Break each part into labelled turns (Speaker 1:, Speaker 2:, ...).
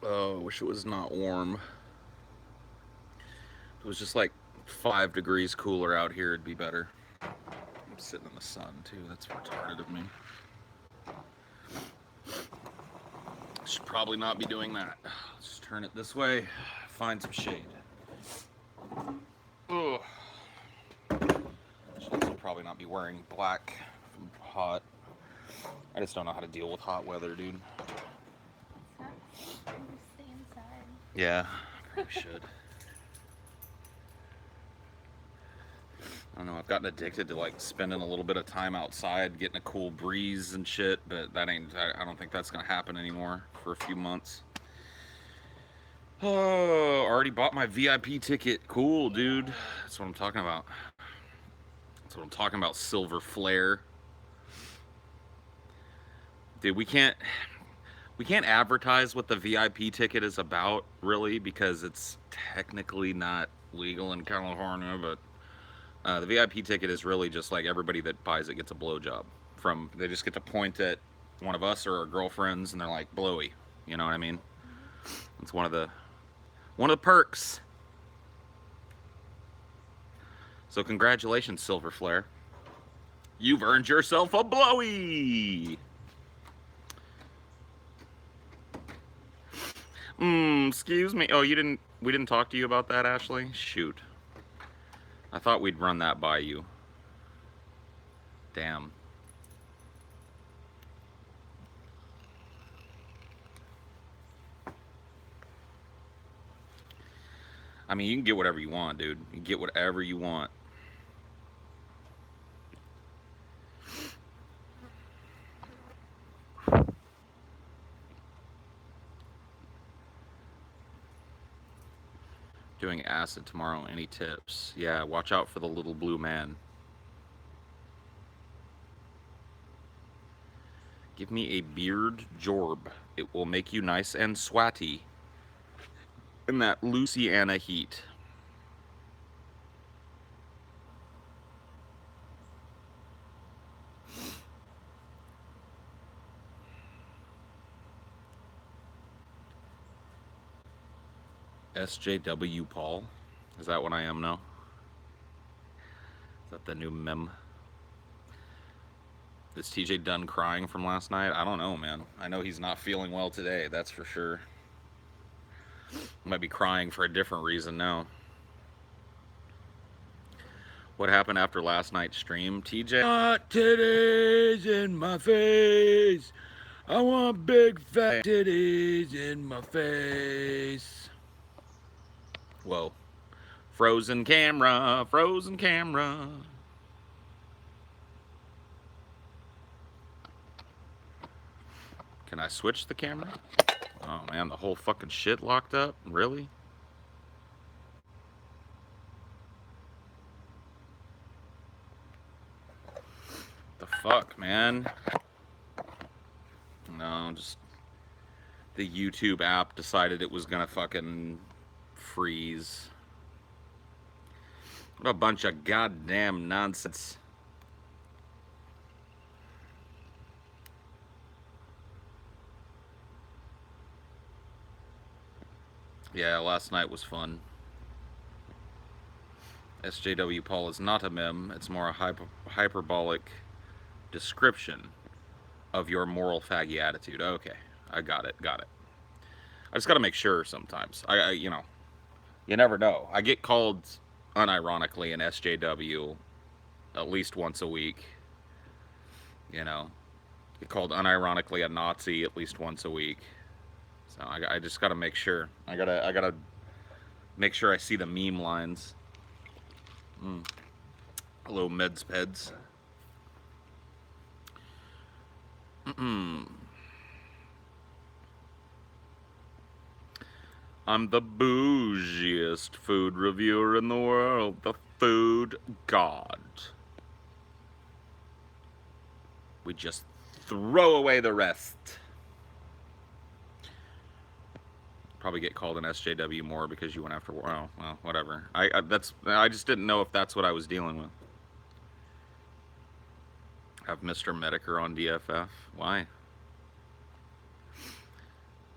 Speaker 1: Oh, I wish it was not warm. If it was just like 5 degrees cooler out here, it'd be better. I'm sitting in the sun too. That's retarded of me. Should probably not be doing that. Let's turn it this way. Find some shade. Ugh. Should also probably not be wearing black. If I'm hot. I just don't know how to deal with hot weather, dude.
Speaker 2: Sucks. You just stay inside.
Speaker 1: Yeah, probably should. I don't know. I've gotten addicted to like spending a little bit of time outside, getting a cool breeze and shit. But that ain't. I don't think that's gonna happen anymore for a few months. Oh, already bought my VIP ticket. Cool, dude. That's what I'm talking about. That's what I'm talking about. Silver Flare, dude. We can't advertise what the VIP ticket is about, really, because it's technically not legal in California. But the VIP ticket is really just like everybody that buys it gets a blowjob. They just get to point at one of us or our girlfriends, and they're like blowy. You know what I mean? It's one of the perks. So congratulations, Silver Flare. You've earned yourself a blowy. Excuse me. Oh, you didn't. We didn't talk to you about that, Ashley. Shoot. I thought we'd run that by you. Damn. I mean, you can get whatever you want, dude. You can get whatever you want. Doing acid tomorrow. Any tips? Yeah, watch out for the little blue man. Give me a beard jorb. It will make you nice and swatty in that Louisiana heat. SJW Paul. Is that what I am now? Is that the new meme? Is TJ done crying from last night? I don't know, man. I know he's not feeling well today, that's for sure. He might be crying for a different reason now. What happened after last night's stream? TJ. Hot titties in my face. I want big fat titties in my face. Whoa. Frozen camera, frozen camera. Can I switch the camera? Oh man, the whole fucking shit locked up? Really? The fuck, man? No, just the YouTube app decided it was gonna fucking freeze. What a bunch of goddamn nonsense. Yeah, last night was fun. SJW Paul is not a meme, it's more a hyperbolic description of your moral faggy attitude. Okay, I got it, got it. I just gotta make sure sometimes. You never know. I get called unironically an SJW at least once a week. You know, get called unironically a Nazi at least once a week. So I just gotta make sure. I gotta make sure I see the meme lines. Hello, meds peds. I'm the bougiest food reviewer in the world, the food god. We just throw away the rest. Probably get called an SJW more because you went after. Oh, well, whatever. I just didn't know if that's what I was dealing with. Have Mr. Medicare on DFF. Why?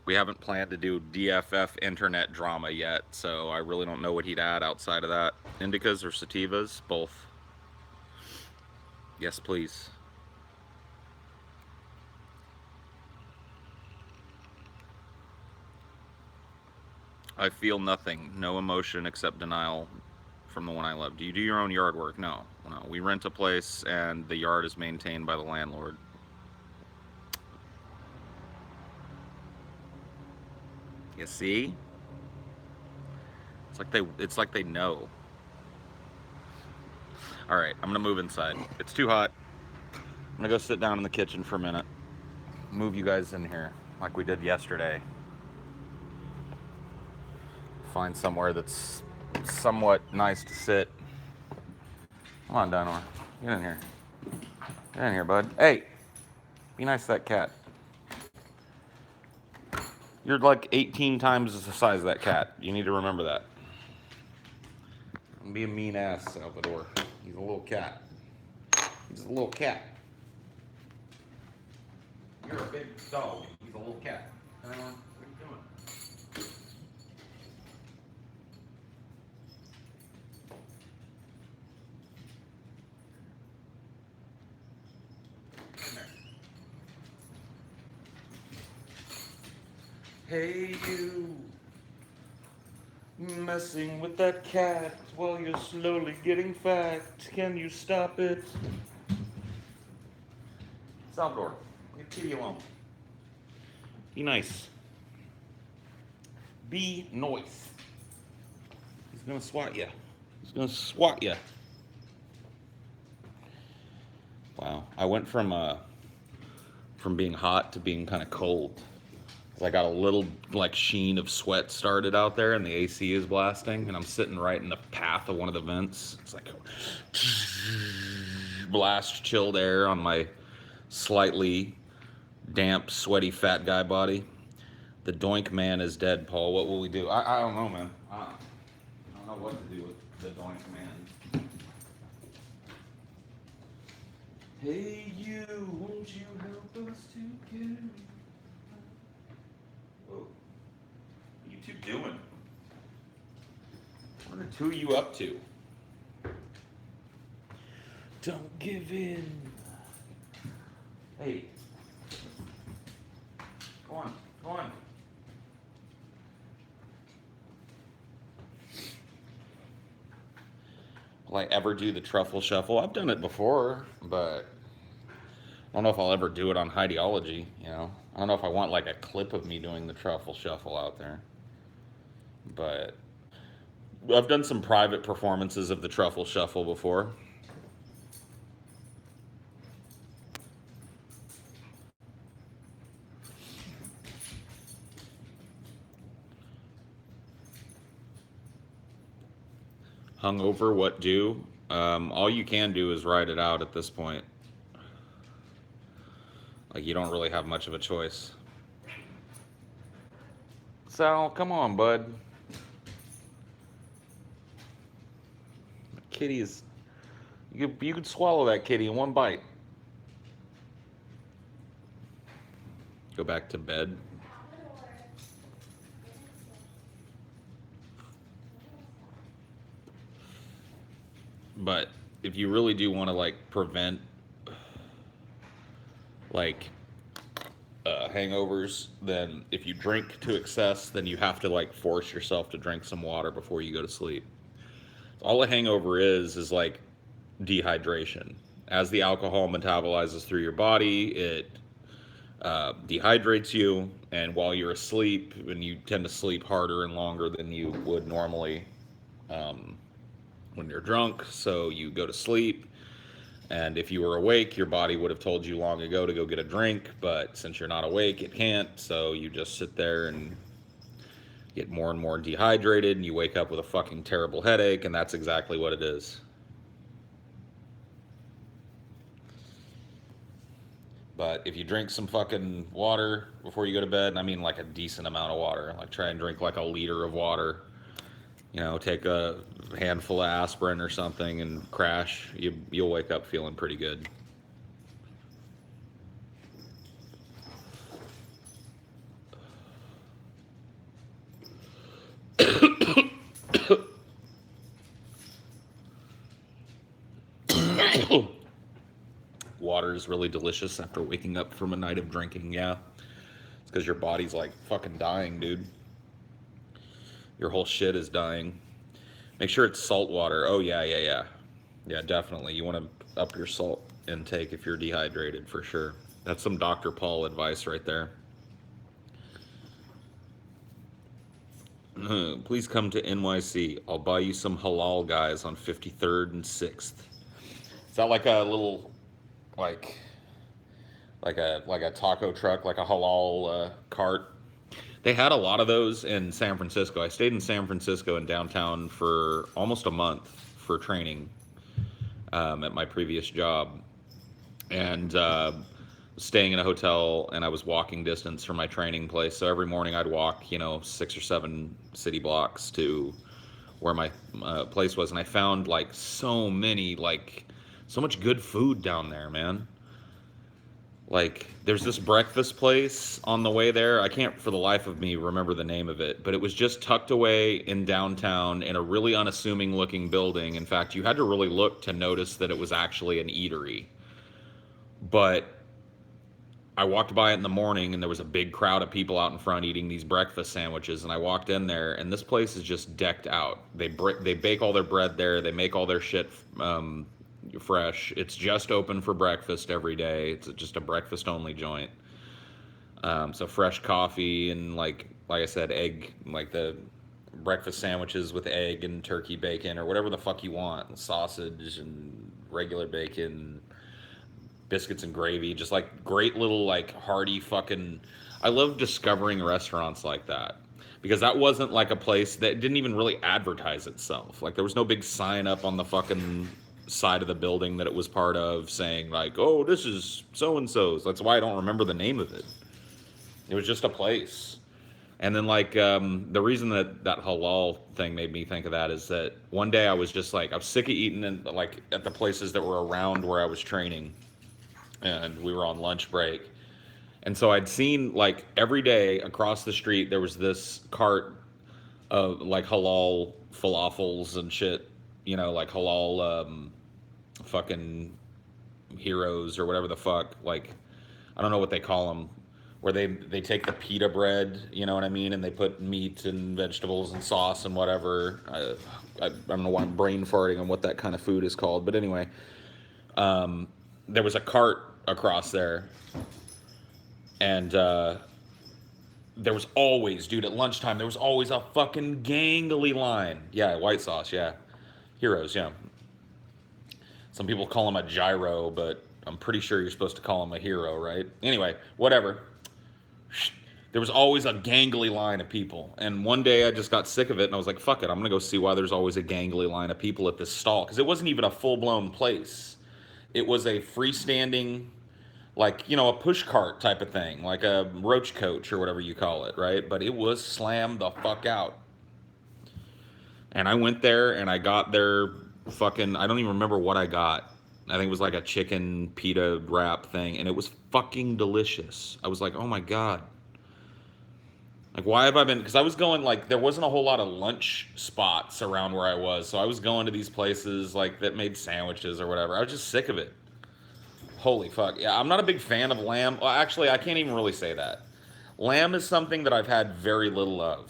Speaker 1: We haven't planned to do DFF internet drama yet, so I really don't know what he'd add outside of that. Indicas or sativas? Both. Yes, please. I feel nothing. No emotion except denial from the one I love. Do you do your own yard work? No. No. We rent a place and the yard is maintained by the landlord. You see? It's like they know. All right, I'm going to move inside. It's too hot. I'm going to go sit down in the kitchen for a minute. Move you guys in here like we did yesterday. Find somewhere that's somewhat nice to sit. Come on, Dinor. Get in here. Get in here, bud. Hey, be nice to that cat. You're like 18 times the size of that cat. You need to remember that. Don't be a mean ass, Salvador. He's a little cat. He's a little cat. You're a big dog. He's a little cat. What are you doing? Hey, you. Messing with that cat while you're slowly getting fat. Can you stop it? Salvador, leave Kitty alone. Be nice. Be nice. He's gonna swat you. He's gonna swat you. Wow, I went from being hot to being kind of cold. I got a little like sheen of sweat started out there, and the AC is blasting, and I'm sitting right in the path of one of the vents. It's like blast chilled air on my slightly damp, sweaty, fat guy body. The doink man is dead, Paul. What will we do? I don't know, man. I don't know what to do with the doink man. Hey, you, won't you help us to get... Whoa. What are you two doing? What are the two of you up to? Don't give in. Hey. Go on, go on. Will I ever do the truffle shuffle? I've done it before, but I don't know if I'll ever do it on Highdeology, you know? I don't know if I want like a clip of me doing the truffle shuffle out there. But I've done some private performances of the truffle shuffle before. Hungover, what do? All you can do is ride it out at this point. Like, you don't really have much of a choice. Sal, come on, bud. Kitty is... You could swallow that kitty in one bite. Go back to bed. But if you really do want to, like, prevent, like, hangovers, then if you drink to excess, then you have to, like, force yourself to drink some water before you go to sleep. All a hangover is like dehydration. As the alcohol metabolizes through your body, it dehydrates you, and while you're asleep, and you tend to sleep harder and longer than you would normally when you're drunk, so you go to sleep. And if you were awake, your body would have told you long ago to go get a drink, but since you're not awake, it can't, so you just sit there and get more and more dehydrated, and you wake up with a fucking terrible headache, and that's exactly what it is. But if you drink some fucking water before you go to bed, and I mean like a decent amount of water, like try and drink like a liter of water, you know, take a handful of aspirin or something and crash, you'll wake up feeling pretty good. Water is really delicious after waking up from a night of drinking. Yeah, it's because your body's like fucking dying, dude. Your whole shit is dying. Make sure it's salt water. Oh yeah, yeah, yeah, yeah. Definitely, you want to up your salt intake if you're dehydrated for sure. That's some Dr. Paul advice right there. Please come to NYC. I'll buy you some halal guys on 53rd and 6th. Is that like a little, like, like a taco truck, like a halal cart? They had a lot of those in San Francisco. I stayed in San Francisco in downtown for almost a month for training at my previous job, and staying in a hotel, and I was walking distance from my training place. So every morning I'd walk, 6 or 7 city blocks to where my place was, and I found like so many, like so much good food down there, man. Like there's this breakfast place on the way there. I can't for the life of me remember the name of it, but it was just tucked away in downtown in a really unassuming looking building. In fact, you had to really look to notice that it was actually an eatery. But I walked by it in the morning and there was a big crowd of people out in front eating these breakfast sandwiches, and I walked in there and this place is just decked out. They bake all their bread there. They make all their shit fresh. It's just open for breakfast every day. It's just a breakfast only joint. So fresh coffee and like I said, egg, like the breakfast sandwiches with egg and turkey bacon or whatever the fuck you want, sausage and regular bacon, biscuits and gravy, just like great little like hearty fucking. I love discovering restaurants like that because that wasn't like a place that didn't even really advertise itself. Like there was no big sign up on the fucking side of the building that it was part of saying like, oh, this is so and so's. That's why I don't remember the name of it. It was just a place. And then like the reason that halal thing made me think of that is that one day I was just like, I was sick of eating in, like at the places that were around where I was training, and we were on lunch break. And so I'd seen like every day across the street there was this cart of like halal falafels and shit, like halal fucking heroes or whatever the fuck. Like I don't know what they call them, where they take the pita bread, you know what I mean, and they put meat and vegetables and sauce and whatever. I don't know why I'm brain farting on what that kind of food is called, but anyway, there was a cart across there, and there was always, dude, at lunchtime there was always a fucking gangly line. Yeah, white sauce, yeah, heroes, yeah. Some people call him a gyro, but I'm pretty sure you're supposed to call him a hero, right? Anyway, whatever. There was always a gangly line of people, and one day I just got sick of it, and I was like, fuck it, I'm gonna go see why there's always a gangly line of people at this stall, because it wasn't even a full-blown place. It was a freestanding, like, a push cart type of thing, like a roach coach or whatever you call it, right? But it was slammed the fuck out. And I went there and I got their fucking, I don't even remember what I got. I think it was like a chicken pita wrap thing, and it was fucking delicious. I was like, oh my God. Like, why have I been, because I was going, like, there wasn't a whole lot of lunch spots around where I was, so I was going to these places, like, that made sandwiches or whatever. I was just sick of it. Holy fuck. Yeah, I'm not a big fan of lamb. Well, actually, I can't even really say that. Lamb is something that I've had very little of.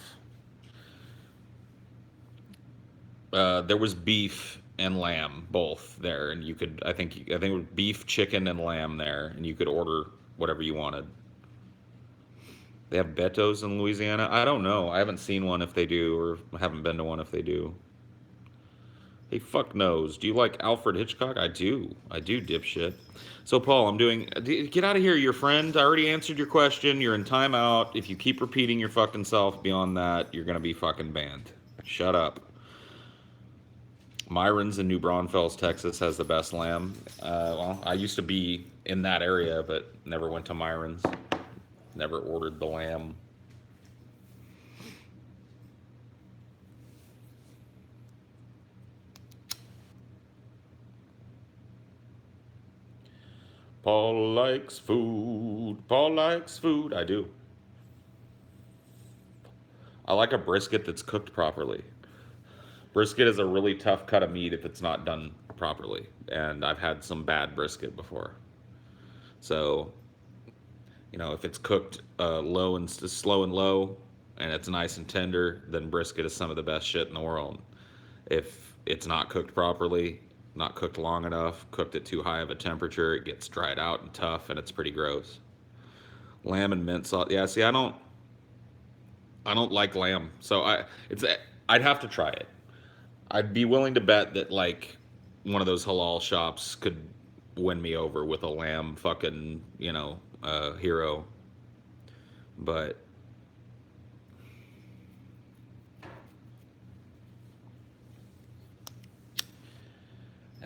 Speaker 1: There was beef and lamb both there, and you could, I think it was beef, chicken, and lamb there, and you could order whatever you wanted. They have Betos in Louisiana? I don't know. I haven't seen one if they do, or haven't been to one if they do. Hey, fuck knows. Do you like Alfred Hitchcock? I do. I do, dipshit. So, Paul, I'm doing... Get out of here, your friend. I already answered your question. You're in timeout. If you keep repeating your fucking self beyond that, you're going to be fucking banned. Shut up. Myron's in New Braunfels, Texas, has the best lamb. Well, I used to be in that area, but never went to Myron's. Never ordered the lamb. Paul likes food. Paul likes food. I do. I like a brisket that's cooked properly. Brisket is a really tough cut of meat if it's not done properly, and I've had some bad brisket before. So, if it's cooked low and slow and low, and it's nice and tender, then brisket is some of the best shit in the world. If it's not cooked properly, not cooked long enough, cooked at too high of a temperature, it gets dried out and tough, and it's pretty gross. Lamb and mint sauce. Yeah, see, I don't like lamb, so I'd have to try it. I'd be willing to bet that like one of those halal shops could win me over with a lamb fucking hero, but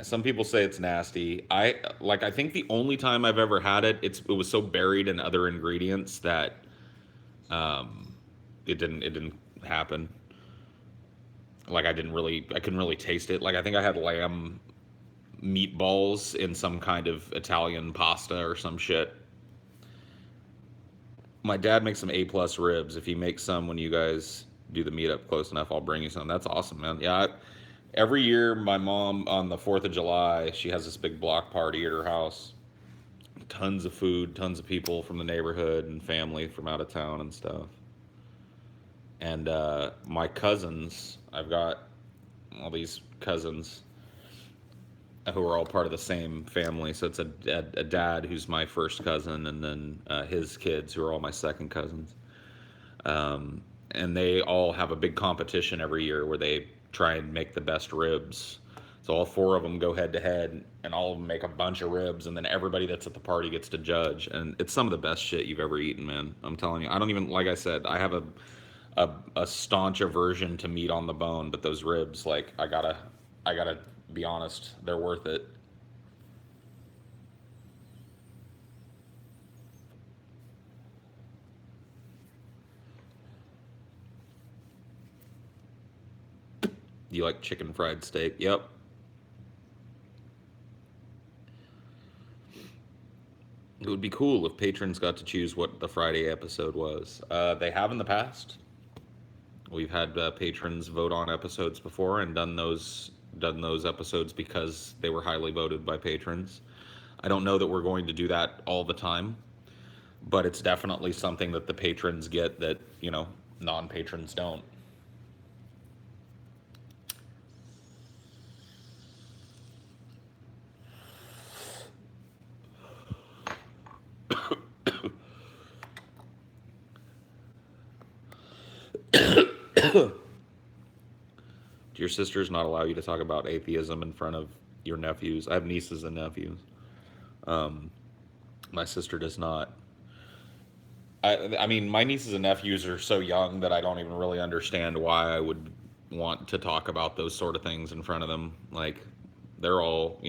Speaker 1: some people say it's nasty. I think the only time I've ever had it, it was so buried in other ingredients that um, it didn't happen. Like I couldn't really taste it. Like I think I had lamb meatballs in some kind of Italian pasta or some shit. My dad makes some A+ ribs. If he makes some when you guys do the meetup close enough, I'll bring you some. That's awesome, man. Yeah, every year my mom on the 4th of July, she has this big block party at her house. Tons of food, tons of people from the neighborhood and family from out of town and stuff. And my cousins, I've got all these cousins who are all part of the same family. So it's a dad who's my first cousin, and then his kids who are all my second cousins. And they all have a big competition every year where they try and make the best ribs. So all four of them go head to head, and all of them make a bunch of ribs, and then everybody that's at the party gets to judge. And it's some of the best shit you've ever eaten, man. I'm telling you. I don't even, like I said, I have a staunch aversion to meat on the bone, but those ribs, like I gotta be honest, they're worth it. You like chicken fried steak? Yep. It would be cool if patrons got to choose what the Friday episode was. They have in the past. We've had patrons vote on episodes before and done those episodes because they were highly voted by patrons. I don't know that we're going to do that all the time, but it's definitely something that the patrons get that non-patrons don't. Do your sisters not allow you to talk about atheism in front of your nephews? I have nieces and nephews. Um, my sister does not. I mean, my nieces and nephews are so young that I don't even really understand why I would want to talk about those sort of things in front of them. Like, they're all,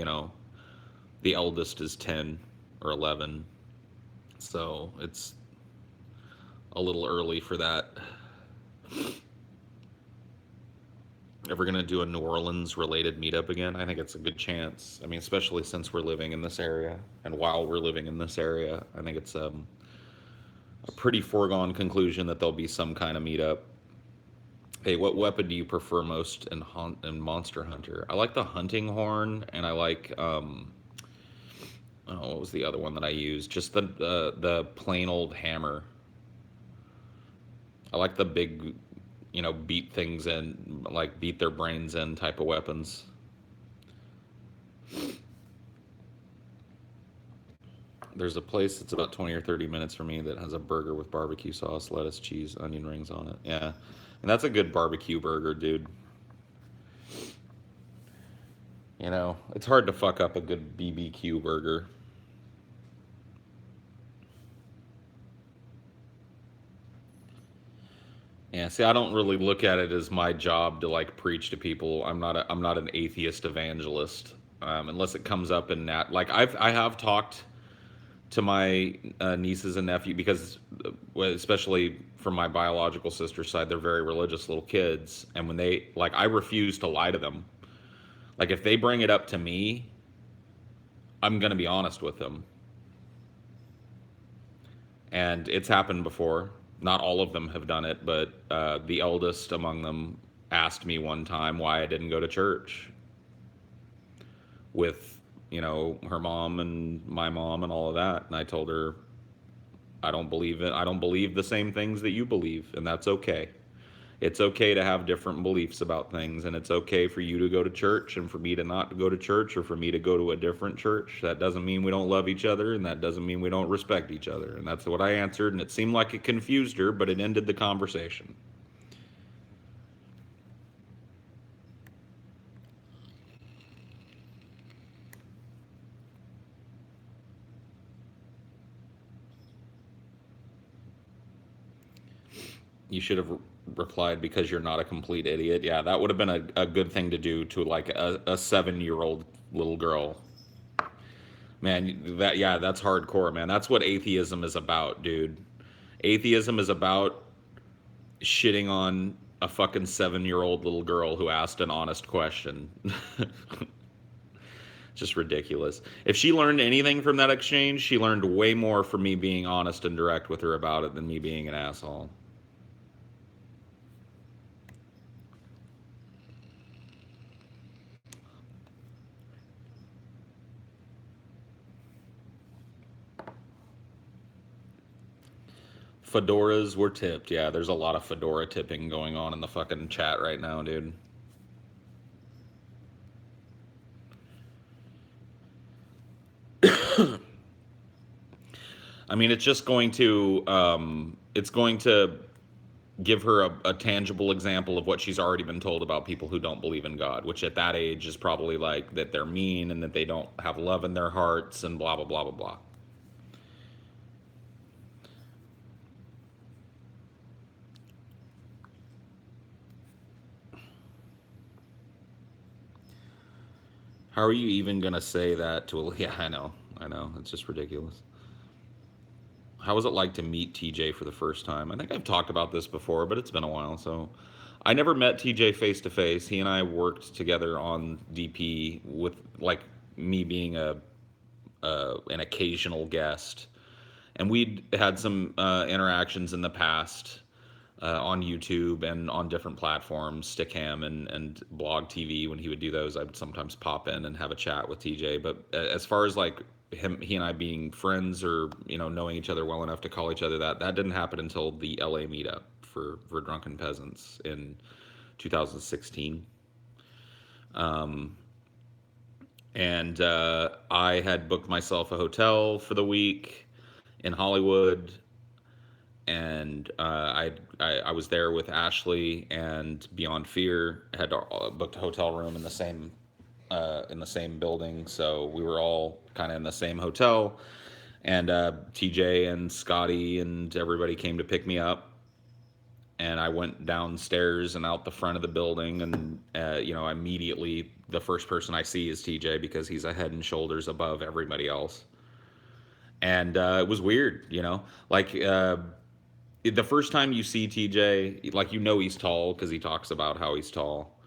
Speaker 1: the eldest is 10 or 11, so it's a little early for that. Ever gonna do a New Orleans related meetup again? I think it's a good chance. I mean, especially since we're living in this area, and while we're living in this area, I think it's a pretty foregone conclusion that there'll be some kind of meetup. Hey, what weapon do you prefer most in Monster Hunter? I like the hunting horn, and I like oh, what was the other one that I used? Just the plain old hammer. I like the big, beat things in, like beat their brains in type of weapons. There's a place that's about 20 or 30 minutes from me that has a burger with barbecue sauce, lettuce, cheese, onion rings on it. Yeah. And that's a good barbecue burger, dude. It's hard to fuck up a good BBQ burger. Yeah, see, I don't really look at it as my job to like preach to people. I'm not an atheist evangelist, unless it comes up in that. Like I have talked to my nieces and nephew because, well, especially from my biological sister's side, they're very religious little kids, and when they like, I refuse to lie to them. Like if they bring it up to me, I'm gonna be honest with them, and it's happened before. Not all of them have done it, but the eldest among them asked me one time why I didn't go to church. with, her mom and my mom and all of that. And I told her, I don't believe it. I don't believe the same things that you believe, and that's okay. It's okay to have different beliefs about things, and it's okay for you to go to church and for me to not go to church, or for me to go to a different church. That doesn't mean we don't love each other, and that doesn't mean we don't respect each other. And that's what I answered, and it seemed like it confused her, but it ended the conversation. You should have replied, because you're not a complete idiot. Yeah, that would have been a good thing to do to like a 7 year old little girl. Man, yeah, that's hardcore, man. That's what atheism is about, dude. Atheism is about shitting on a fucking 7 year old little girl who asked an honest question. Just ridiculous. If she learned anything from that exchange, she learned way more from me being honest and direct with her about it than me being an asshole. Fedoras were tipped. Yeah, there's a lot of fedora tipping going on in the fucking chat right now, dude. I mean, it's going to give her a tangible example of what she's already been told about people who don't believe in God, which at that age is probably like that they're mean and that they don't have love in their hearts and blah blah blah blah blah. How are you even gonna say that to a? Yeah, I know, it's just ridiculous. How was it like to meet TJ for the first time? I think I've talked about this before, but it's been a while. So I never met TJ face to face. He and I worked together on DP with like me being an occasional guest, and we'd had some interactions in the past on YouTube and on different platforms, Stickam and Blog TV. When he would do those, I would sometimes pop in and have a chat with TJ. But as far as like he and I being friends, or knowing each other well enough to call each other that didn't happen until the LA meetup for Drunken Peasants in 2016. Um, and I had booked myself a hotel for the week in Hollywood, and I was there with Ashley and Beyond Fear. Had booked a hotel room in the same building, so we were all kind of in the same hotel. And TJ and Scotty and everybody came to pick me up, and I went downstairs and out the front of the building, and immediately the first person I see is TJ, because he's a head and shoulders above everybody else. And it was weird, like the first time you see TJ, like he's tall because he talks about how he's tall,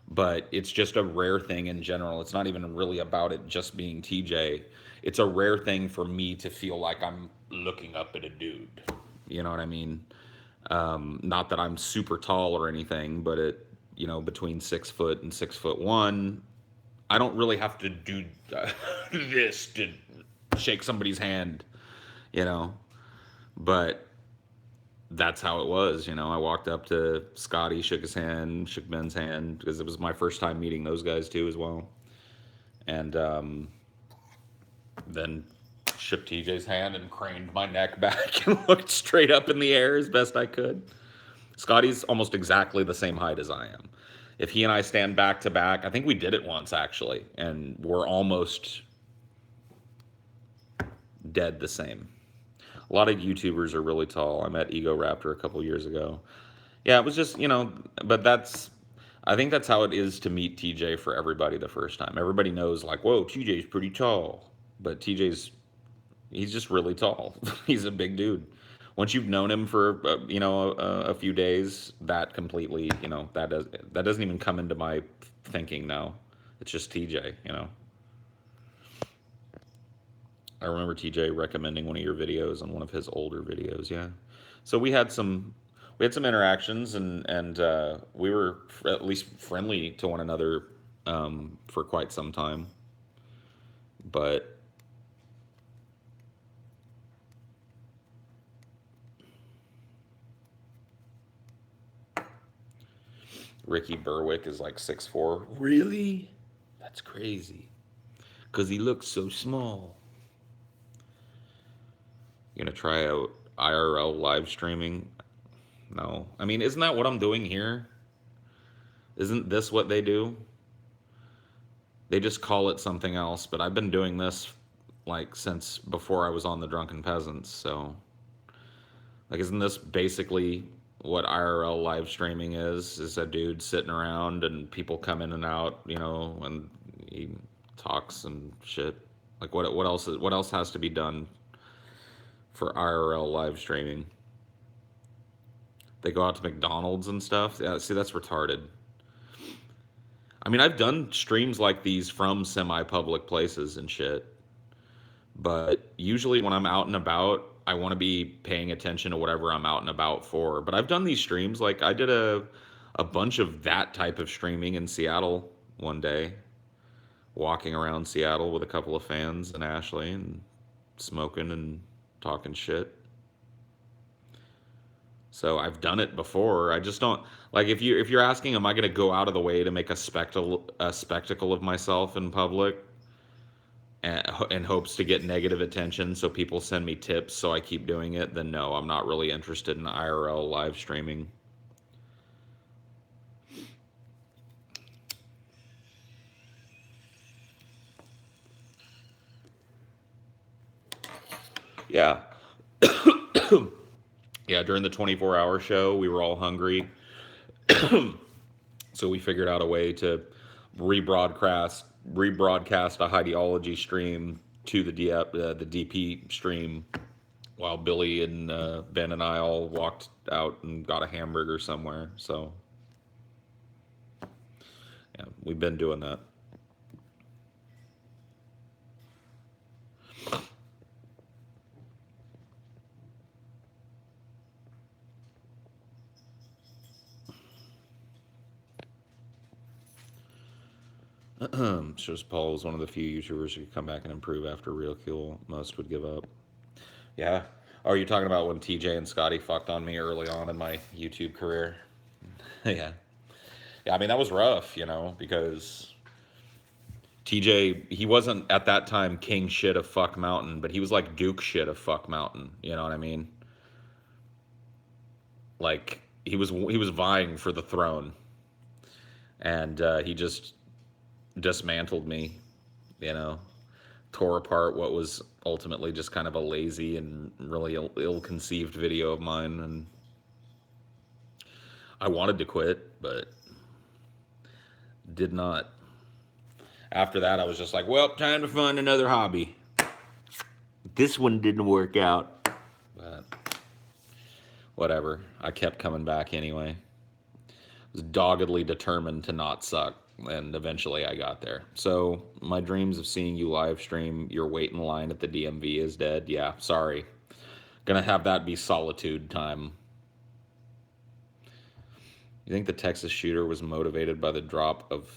Speaker 1: but it's just a rare thing in general. It's not even really about it just being TJ. It's a rare thing for me to feel like I'm looking up at a dude. You know what I mean? Not that I'm super tall or anything, but between 6 foot and 6'1", I don't really have to do this to shake somebody's hand, you know. But that's how it was. I walked up to Scotty, shook his hand, shook Ben's hand, because it was my first time meeting those guys too as well. And then shook TJ's hand and craned my neck back and looked straight up in the air as best I could. Scotty's almost exactly the same height as I am. If he and I stand back to back, I think we did it once actually, and we're almost dead the same. A lot of YouTubers are really tall. I met Ego Raptor a couple years ago. Yeah, it was just, but I think that's how it is to meet TJ for everybody the first time. Everybody knows, like, whoa, TJ's pretty tall. But he's just really tall. He's a big dude. Once you've known him for, a few days, that completely, that doesn't even come into my thinking now. It's just TJ. I remember TJ recommending one of your videos on one of his older videos. Yeah, so we had some interactions, and we were at least friendly to one another for quite some time. But Ricky Berwick is like 6'4". Really? That's crazy. Because he looks so small. You gonna try out IRL live streaming? No. I mean, isn't that what I'm doing here? Isn't this what they do? They just call it something else, but I've been doing this like since before I was on the Drunken Peasants, so like isn't this basically what IRL live streaming is? Is a dude sitting around and people come in and out, and he talks and shit. Like what else has to be done for IRL live streaming? They go out to McDonald's and stuff. Yeah, see, that's retarded. I mean, I've done streams like these from semi-public places and shit, but usually when I'm out and about, I want to be paying attention to whatever I'm out and about for. But I've done these streams, like I did a bunch of that type of streaming in Seattle one day, walking around Seattle with a couple of fans and Ashley and smoking and talking shit. So I've done it before. I just don't like if you're asking, am I going to go out of the way to make a spectacle of myself in public, in hopes to get negative attention so people send me tips so I keep doing it? Then no, I'm not really interested in IRL live streaming. Yeah. Yeah, during the 24-hour show, we were all hungry. So we figured out a way to rebroadcast a Highdeology stream to the DP stream, while Billy and Ben and I all walked out and got a hamburger somewhere. So yeah, we've been doing that. Shows Paul was one of the few YouTubers who could come back and improve after Real Kill. Most would give up. Yeah. Oh, are you talking about when TJ and Scotty fucked on me early on in my YouTube career? Yeah. Yeah, I mean, that was rough, because TJ, he wasn't at that time king shit of Fuck Mountain, but he was like Duke shit of Fuck Mountain. You know what I mean? Like he was vying for the throne, and he just dismantled me. You know, tore apart what was ultimately just kind of a lazy and really ill-conceived video of mine, and I wanted to quit, but did not. After that, I was just like, well, time to find another hobby. This one didn't work out, but whatever. I kept coming back anyway. I was doggedly determined to not suck, and eventually I got there. So my dreams of seeing you live stream your wait in line at the DMV is dead. Yeah, sorry. Gonna have that be solitude time. You think the Texas shooter was motivated by the drop of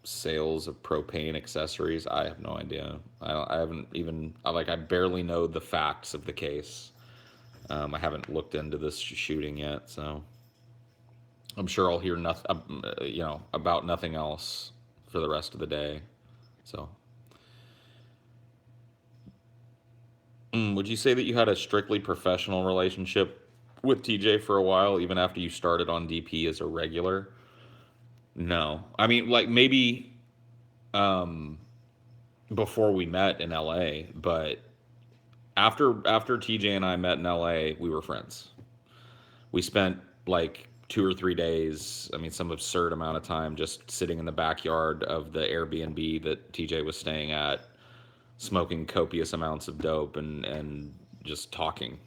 Speaker 1: sales of propane accessories? I have no idea. I haven't even, I barely know the facts of the case. I haven't looked into this shooting yet, so I'm sure I'll hear nothing, about nothing else for the rest of the day. So, would you say that you had a strictly professional relationship with TJ for a while, even after you started on DP as a regular? No, I mean, like maybe um, before we met in LA, but after TJ and I met in LA, we were friends. We spent like 2 or 3 days, I mean, some absurd amount of time just sitting in the backyard of the Airbnb that TJ was staying at, smoking copious amounts of dope and just talking,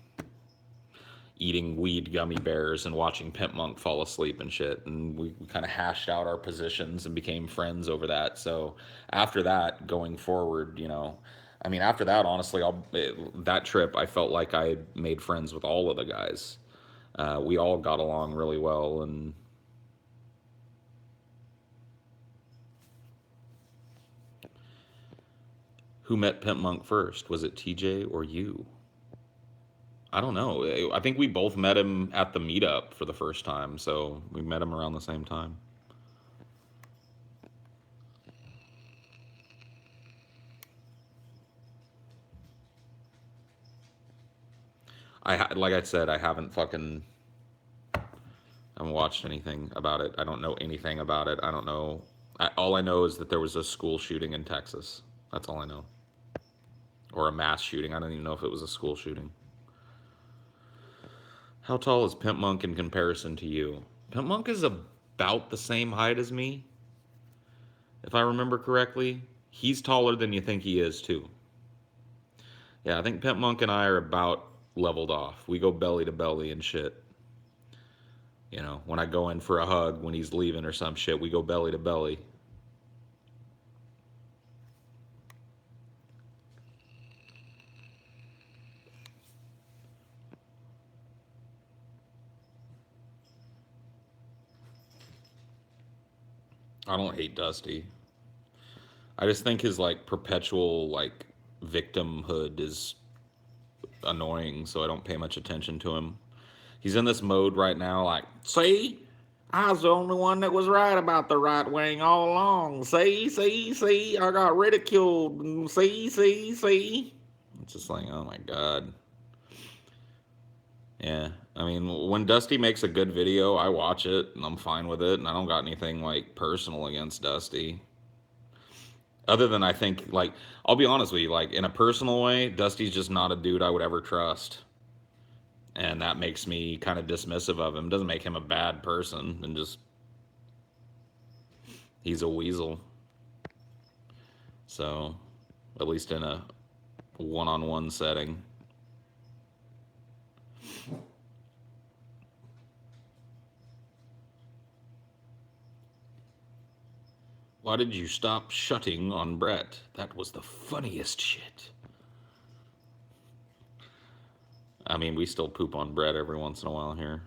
Speaker 1: eating weed gummy bears and watching Pimp Monk fall asleep and shit. And we kind of hashed out our positions and became friends over that. So after that, going forward, I mean, after that, honestly, that trip, I felt like I had made friends with all of the guys. We all got along really well, and Who met Pimp Monk first? Was it TJ or you? I don't know. I think we both met him at the meetup for the first time, so we met him around the same time. Like I said, I haven't watched anything about it. I don't know anything about it. I don't know. All I know is that there was a school shooting in Texas. That's all I know. Or a mass shooting. I don't even know if it was a school shooting. How tall is Pimp Monk in comparison to you? Pimp Monk is about the same height as me, if I remember correctly. He's taller than you think he is, too. Yeah, I think Pimp Monk and I are about leveled off. We go belly to belly and shit. You know, when I go in for a hug when he's leaving or some shit, we go belly to belly. I don't hate Dusty. I just think his like perpetual like victimhood is annoying, so I don't pay much attention to him. He's in this mode right now, like, see, I was the only one that was right about the right wing all along. See, I got ridiculed. See. It's just like, oh my god. Yeah, I mean, when Dusty makes a good video, I watch it and I'm fine with it, and I don't got anything like personal against Dusty. Other than I think, like, I'll be honest with you, like, in a personal way, Dusty's just not a dude I would ever trust. And that makes me kind of dismissive of him. Doesn't make him a bad person, and just, he's a weasel. So, at least in a one-on-one setting. Why did you stop shutting on Brett? That was the funniest shit. I mean, we still poop on Brett every once in a while here.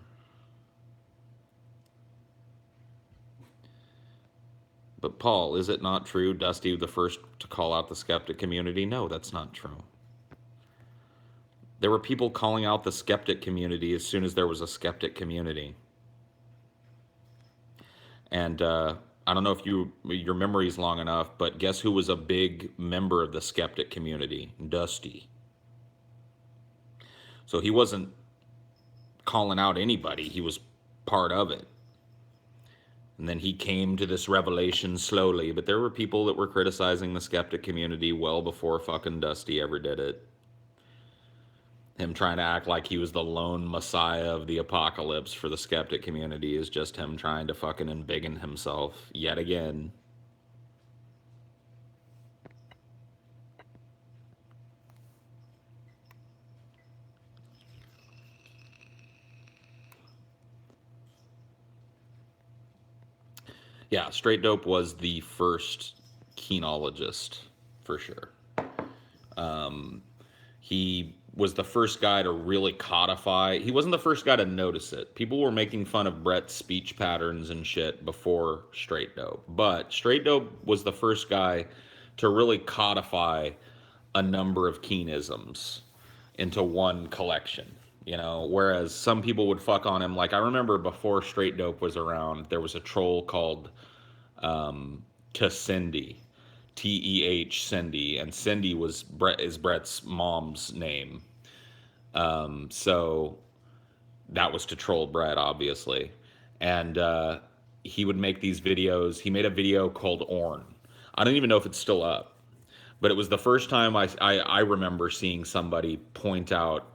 Speaker 1: But Paul, is it not true Dusty the first to call out the skeptic community? No, that's not true. There were people calling out the skeptic community as soon as there was a skeptic community. And I don't know if your memory's long enough, but guess who was a big member of the skeptic community? Dusty. So he wasn't calling out anybody. He was part of it. And then he came to this revelation slowly. But there were people that were criticizing the skeptic community well before fucking Dusty ever did it. Him trying to act like he was the lone messiah of the apocalypse for the skeptic community is just him trying to fucking embiggen himself yet again. Yeah, Straight Dope was the first keenologist, for sure. He was the first guy to really codify. He wasn't the first guy to notice it. People were making fun of Brett's speech patterns and shit before Straight Dope. But Straight Dope was the first guy to really codify a number of keenisms into one collection. You know, whereas some people would fuck on him. Like, I remember before Straight Dope was around, there was a troll called Cindy, T-E-H, Cindy, and Cindy is Brett's mom's name. So that was to troll Brett, obviously. And he would make these videos. He made a video called Orn. I don't even know if it's still up, but it was the first time I remember seeing somebody point out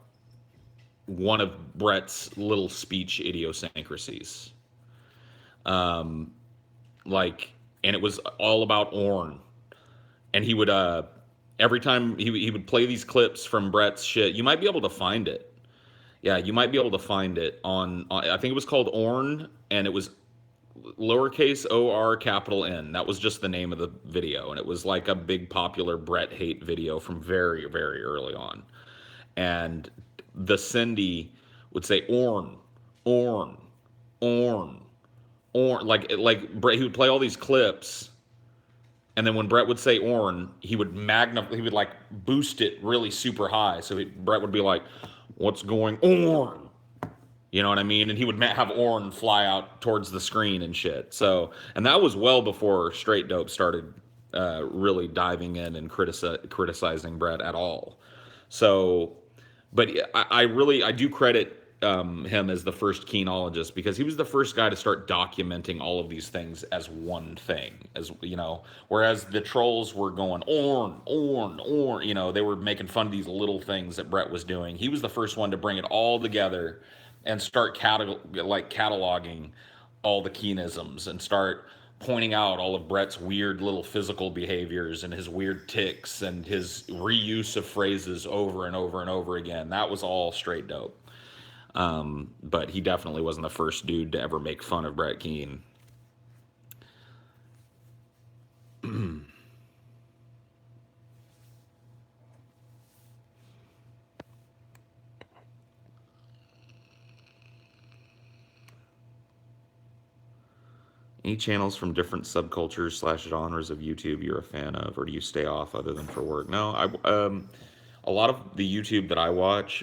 Speaker 1: one of Brett's little speech idiosyncrasies. Like, and it was all about Orn. And he would, every time he would play these clips from Brett's shit, you might be able to find it. Yeah, you might be able to find it on I think it was called Orn, and it was lowercase O-R, capital N. That was just the name of the video. And it was like a big popular Brett hate video from very, very early on. And the Cindy would say, Orn, Orn, Orn, Orn. Like he would play all these clips And then when Brett would say Orn, he would he would like boost it really super high. So Brett would be like, "What's going Orn?" You know what I mean? And he would have Orn fly out towards the screen and shit. So, and that was well before Straight Dope started really diving in and criticizing Brett at all. So, but I do credit him as the first keenologist because he was the first guy to start documenting all of these things as one thing, as you know. Whereas the trolls were going Orn, you know, they were making fun of these little things that Brett was doing. He was the first one to bring it all together and start cataloging all the keenisms and start pointing out all of Brett's weird little physical behaviors and his weird tics and his reuse of phrases over and over and over again. That was all Straight Dope. But he definitely wasn't the first dude to ever make fun of Brett Keane. Any channels from different subcultures / genres of YouTube you're a fan of, or do you stay off other than for work? No, a lot of the YouTube that I watch,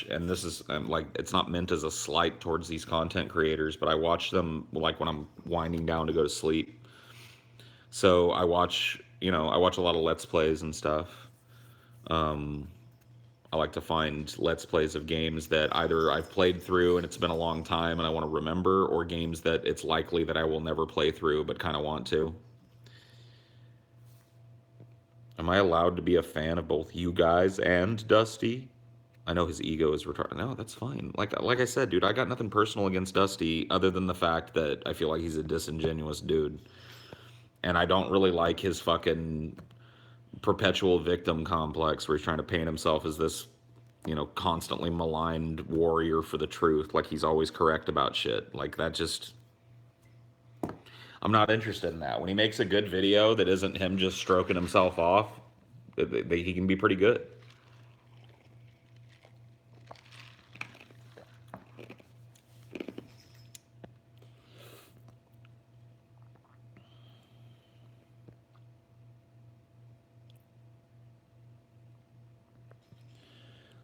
Speaker 1: and this is like it's not meant as a slight towards these content creators, but I watch them like when I'm winding down to go to sleep. So I watch a lot of Let's Plays and stuff. I like to find Let's Plays of games that either I've played through and it's been a long time and I want to remember, or games that it's likely that I will never play through but kind of want to. Am I allowed to be a fan of both you guys and Dusty? I know his ego is retarded. No, that's fine. Like I said, dude, I got nothing personal against Dusty other than the fact that I feel like he's a disingenuous dude. And I don't really like his fucking perpetual victim complex where he's trying to paint himself as this, you know, constantly maligned warrior for the truth. Like he's always correct about shit. Like that just, I'm not interested in that. When he makes a good video that isn't him just stroking himself off, he can be pretty good.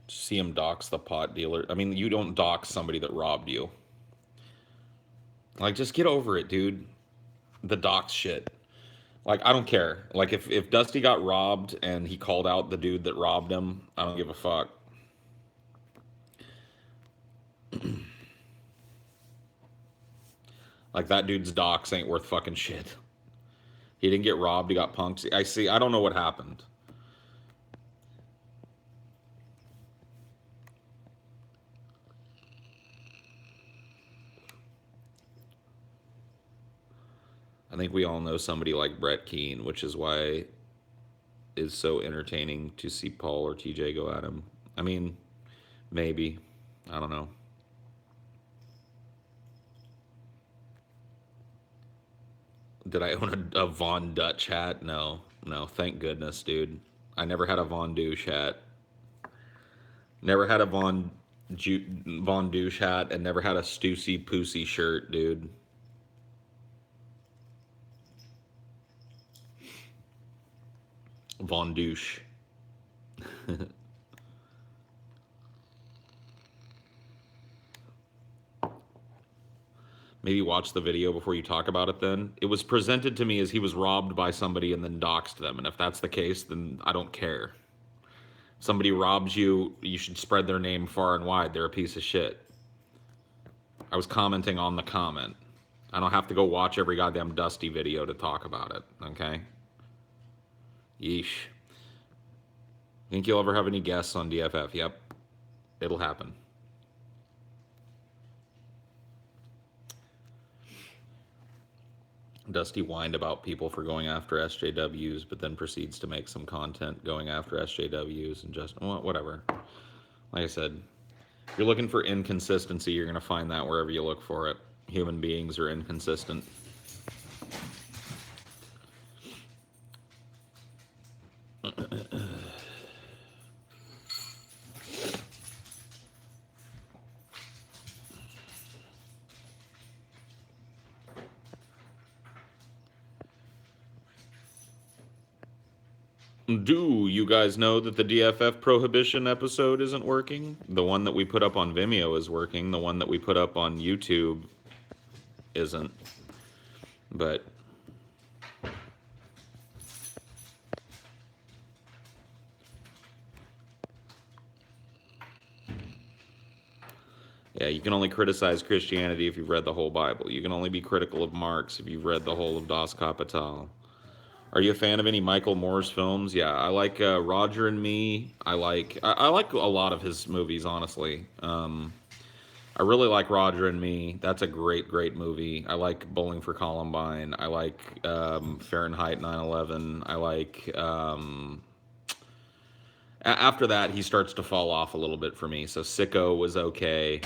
Speaker 1: See him dox the pot dealer. I mean, you don't dox somebody that robbed you. Like, just get over it, dude. The dox shit. Like, I don't care. Like, if Dusty got robbed and he called out the dude that robbed him, I don't give a fuck. Like, that dude's dox ain't worth fucking shit. He didn't get robbed, he got punked. I don't know what happened. I think we all know somebody like Brett Keane, which is why it's so entertaining to see Paul or TJ go at him. I mean, maybe. I don't know. Did I own a Von Dutch hat? No. No, thank goodness, dude. I never had a Von Douche hat. Never had a Von Douche hat, and never had a Stussy Pussy shirt, dude. Von Douche. Maybe watch the video before you talk about it then. It was presented to me as he was robbed by somebody and then doxed them. And if that's the case, then I don't care. If somebody robs you, you should spread their name far and wide. They're a piece of shit. I was commenting on the comment. I don't have to go watch every goddamn Dusty video to talk about it, okay? Yeesh. Think you'll ever have any guests on DFF? Yep. It'll happen. Dusty whined about people for going after SJWs, but then proceeds to make some content going after SJWs and just, well, whatever. Like I said, if you're looking for inconsistency, you're going to find that wherever you look for it. Human beings are inconsistent. Do you guys know that the DFF prohibition episode isn't working? The one that we put up on Vimeo is working. The one that we put up on YouTube isn't. But yeah, you can only criticize Christianity if you've read the whole Bible. You can only be critical of Marx if you've read the whole of Das Kapital. Are you a fan of any Michael Moore's films? Yeah, I like Roger and Me. I like a lot of his movies, honestly. I really like Roger and Me. That's a great movie. I like Bowling for Columbine. I like Fahrenheit 9/11. I like after that he starts to fall off a little bit for me. So Sicko was okay.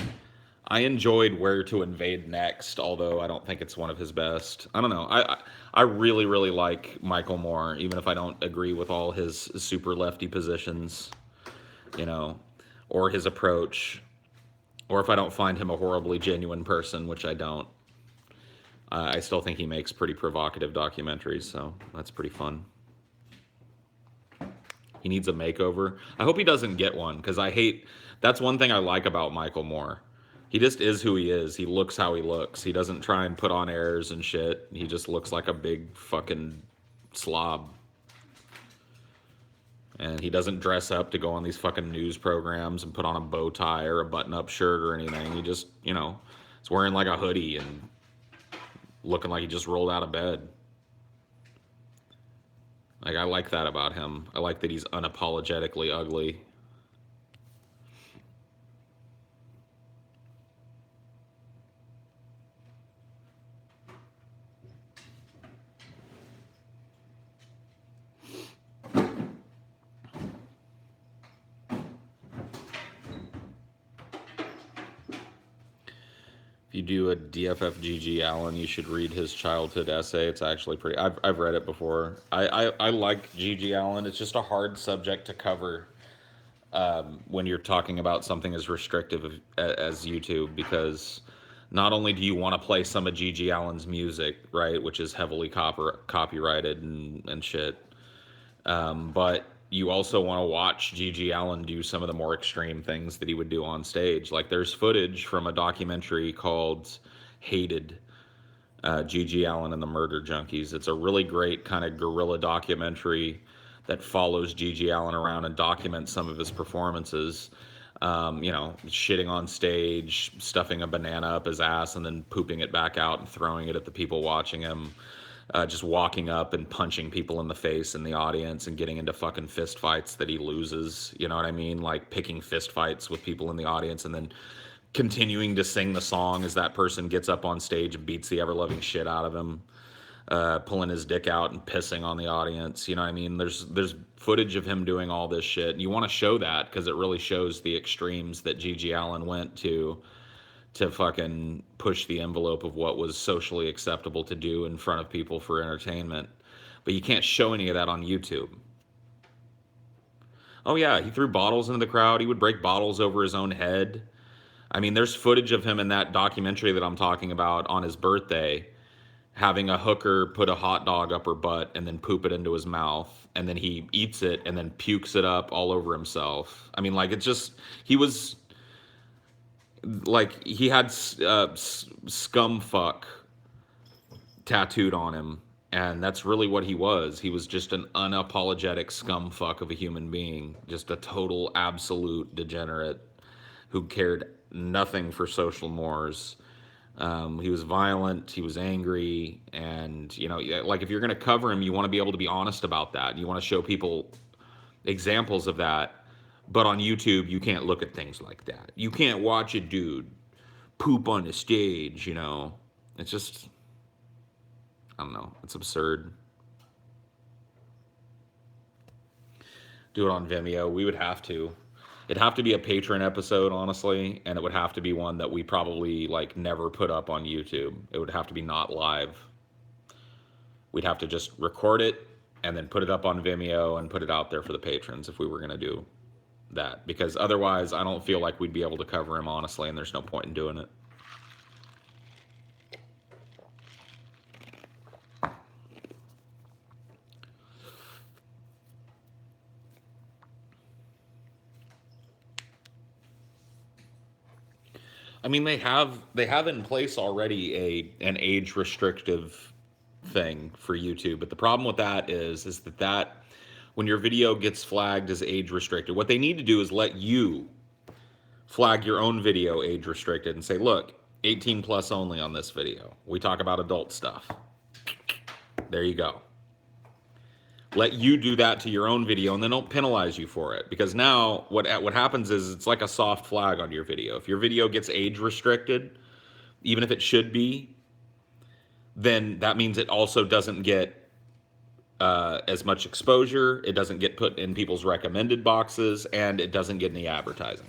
Speaker 1: I enjoyed Where to Invade Next, although I don't think it's one of his best. I don't know. I really like Michael Moore, even if I don't agree with all his super lefty positions, you know, or his approach, or if I don't find him a horribly genuine person, which I don't. I still think he makes pretty provocative documentaries, so that's pretty fun. He needs a makeover. I hope he doesn't get one, because I hate. That's one thing I like about Michael Moore. He just is who he is. He looks how he looks. He doesn't try and put on airs and shit. He just looks like a big fucking slob. And he doesn't dress up to go on these fucking news programs and put on a bow tie or a button-up shirt or anything. He just, is wearing like a hoodie and looking like he just rolled out of bed. Like, I like that about him. I like that he's unapologetically ugly. If you do a DFF GG Allen, you should read his childhood essay. It's actually pretty. I've read it before. I like GG Allen. It's just a hard subject to cover when you're talking about something as restrictive as YouTube, because not only do you want to play some of GG Allen's music, right, which is heavily copyrighted and shit, but you also want to watch G.G. Allen do some of the more extreme things that he would do on stage. Like, there's footage from a documentary called Hated, G.G. Allen and the Murder Junkies. It's a really great kind of guerrilla documentary that follows G.G. Allen around and documents some of his performances. Shitting on stage, stuffing a banana up his ass, and then pooping it back out and throwing it at the people watching him. Just walking up and punching people in the face in the audience and getting into fucking fist fights that he loses. You know what I mean? Like, picking fist fights with people in the audience and then continuing to sing the song as that person gets up on stage and beats the ever-loving shit out of him. Pulling his dick out and pissing on the audience. You know what I mean? There's footage of him doing all this shit. And you want to show that because it really shows the extremes that G.G. Allen went to fucking push the envelope of what was socially acceptable to do in front of people for entertainment. But you can't show any of that on YouTube. Oh yeah, he threw bottles into the crowd. He would break bottles over his own head. I mean, there's footage of him in that documentary that I'm talking about on his birthday, having a hooker put a hot dog up her butt and then poop it into his mouth. And then he eats it and then pukes it up all over himself. I mean, like, it's just, he was, like, he had scum fuck tattooed on him, and that's really what he was. He was just an unapologetic scum fuck of a human being, just a total absolute degenerate who cared nothing for social mores. He was violent, he was angry, and like, if you're going to cover him, you want to be able to be honest about that. You want to show people examples of that. But on YouTube, you can't look at things like that. You can't watch a dude poop on the stage, It's just, I don't know. It's absurd. Do it on Vimeo. We would have to. It'd have to be a patron episode, honestly, and it would have to be one that we probably, like, never put up on YouTube. It would have to be not live. We'd have to just record it and then put it up on Vimeo and put it out there for the patrons if we were going to do that, because otherwise I don't feel like we'd be able to cover him honestly, and there's no point in doing it. I mean, they have in place already an age restrictive thing for YouTube, but the problem with that is that when your video gets flagged as age restricted, what they need to do is let you flag your own video age restricted and say, look, 18 plus only on this video. We talk about adult stuff. There you go. Let you do that to your own video, and then don't penalize you for it. Because now what happens is it's like a soft flag on your video. If your video gets age restricted, even if it should be, then that means it also doesn't get as much exposure. It doesn't get put in people's recommended boxes, and it doesn't get any advertising.